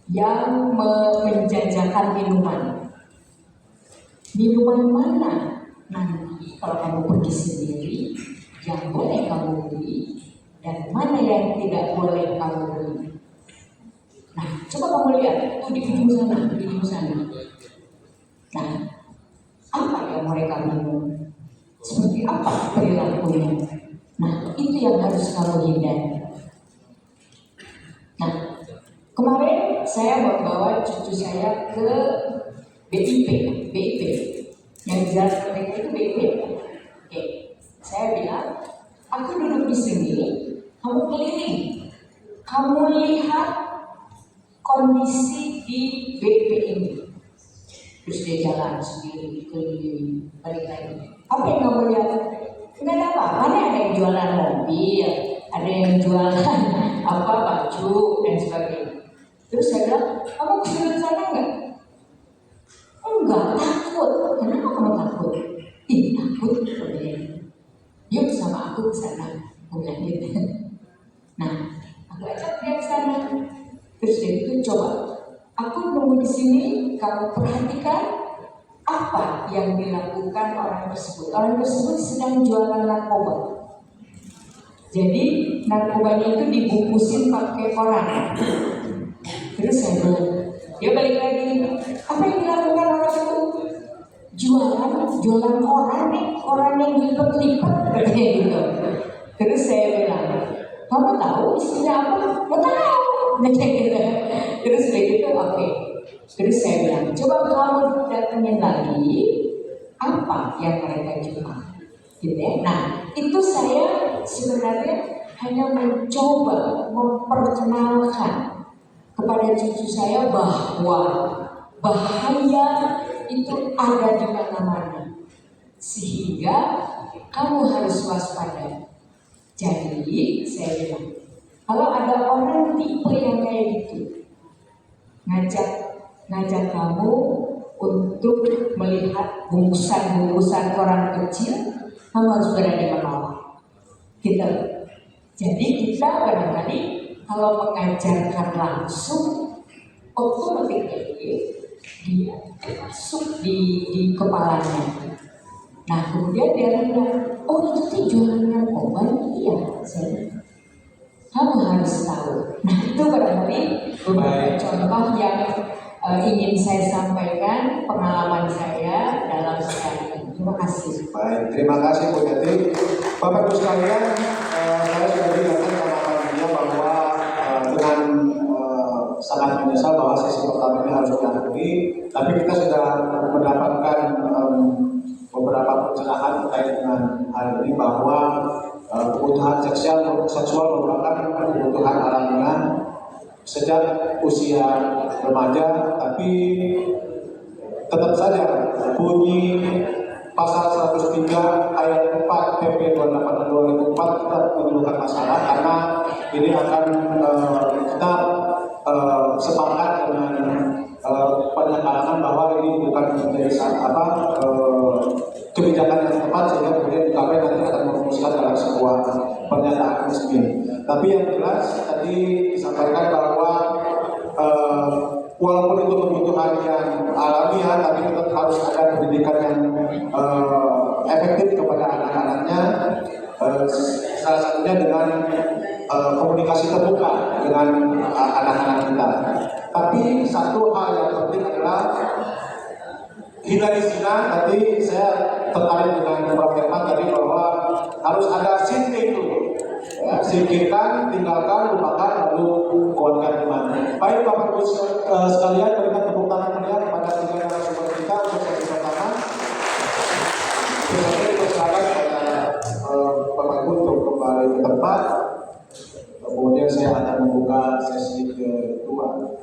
yang menjajakan minuman mana nanti kalau kamu pergi sendiri yang boleh kamu beli dan mana yang tidak boleh kamu beli. Nah, coba kamu lihat tuh di ujung sana. Nah, apa yang mereka minum? Seperti apa perilakunya? Nah, itu yang harus kamu hindari. Nah, kemarin saya membawa cucu saya ke BIP. Yang di jalan mereka itu BIP. Oke, saya bilang, aku duduk di sini, kamu keliling, kamu lihat kondisi di BIP ini. Terus dia jalan sendiri, keliling, balik lagi. Apa yang kamu lihat? Enggak ada apa-apa, ada yang jualan mobil, ada yang jualan baju dan sebagainya. Terus saya bilang, kamu ke sana enggak? Enggak, takut. Kenapa kamu takut? Takut. Yuk sama aku ke sana. Aku bilang gitu. Nah, aku ajak dia ke sana. Terus dia itu coba. Aku nunggu di sini, kamu perhatikan apa yang dilakukan orang tersebut. Orang tersebut sedang jualan narkoba. Jadi narkobanya itu dibungkusin pakai koran. Terus saya bilang, dia balik lagi, apa yang dilakukan orang itu? Jualan koran nih, koran yang dilipat-lipat, katanya gitu. Terus saya bilang, kamu tahu istilah apa? Mau tahu, katanya gitu. Terus begitu, oke. Terus saya bilang, coba kamu datengin lagi apa yang mereka jual, gitu ya. Nah, itu saya sebenarnya hanya mencoba memperkenalkan kepada cucu saya bahwa bahaya itu ada di mana-mana, sehingga kamu harus waspada. Jadi saya bilang, kalau ada orang tipe yang kayak gitu, ngajak kamu untuk melihat bungkusan-bungkusan koran kecil, kamu harus berani menolak. Gitu. Jadi kita barangkali kalau mengajarkan langsung, otomatis dia masuk di kepalanya. Nah kemudian dia bilang, oh itu sih jualan narkoba, iya saya. Kamu harus tahu. Nah itu barangkali beberapa contoh yang ingin saya sampaikan pengalaman saya dalam sehari. Terima kasih. Baik, terima kasih Bu Yati. Bapak Ibu sekalian, saya sudah diingatkan sama panitia bahwa dengan sangat menyesal bahwa sesi pertama ini harus diakhiri, tapi kita sudah mendapatkan beberapa pencerahan terkait dengan hal ini bahwa kebutuhan seksual merupakan kebutuhan alamiah sejak usia remaja, tapi tetap saja bunyi pasal 103 ayat 4 PP 28/2004 tetap menimbulkan masalah karena ini akan kita sepakat dengan banyak kalangan bahwa ini bukan menjadi kebijakan yang tepat sehingga kemudian DKP nanti akan merumuskan dalam sebuah pernyataan resmi. Tapi yang jelas tadi disampaikan bahwa walaupun itu kebutuhan yang alamiah, tapi tetap harus ada pendidikan yang efektif kepada anak-anaknya. Salah satunya dengan komunikasi terbuka dengan anak-anak kita. Tapi satu hal yang penting adalah hindari zina. Tadi saya tertarik dengan Prof. Herman tadi bahwa harus ada singkir dulu. Ya, singkirkan, tinggalkan, lupakan, lalu kuatkan iman. Baik Bapak Ibu sekalian, berikan tepuk tangan meriah kepada tiga narasumber kita untuk sesi pertama. Saya dipersilakan kepada Bapak Ibu untuk kembali ke tempat. Kemudian saya akan membuka sesi kedua.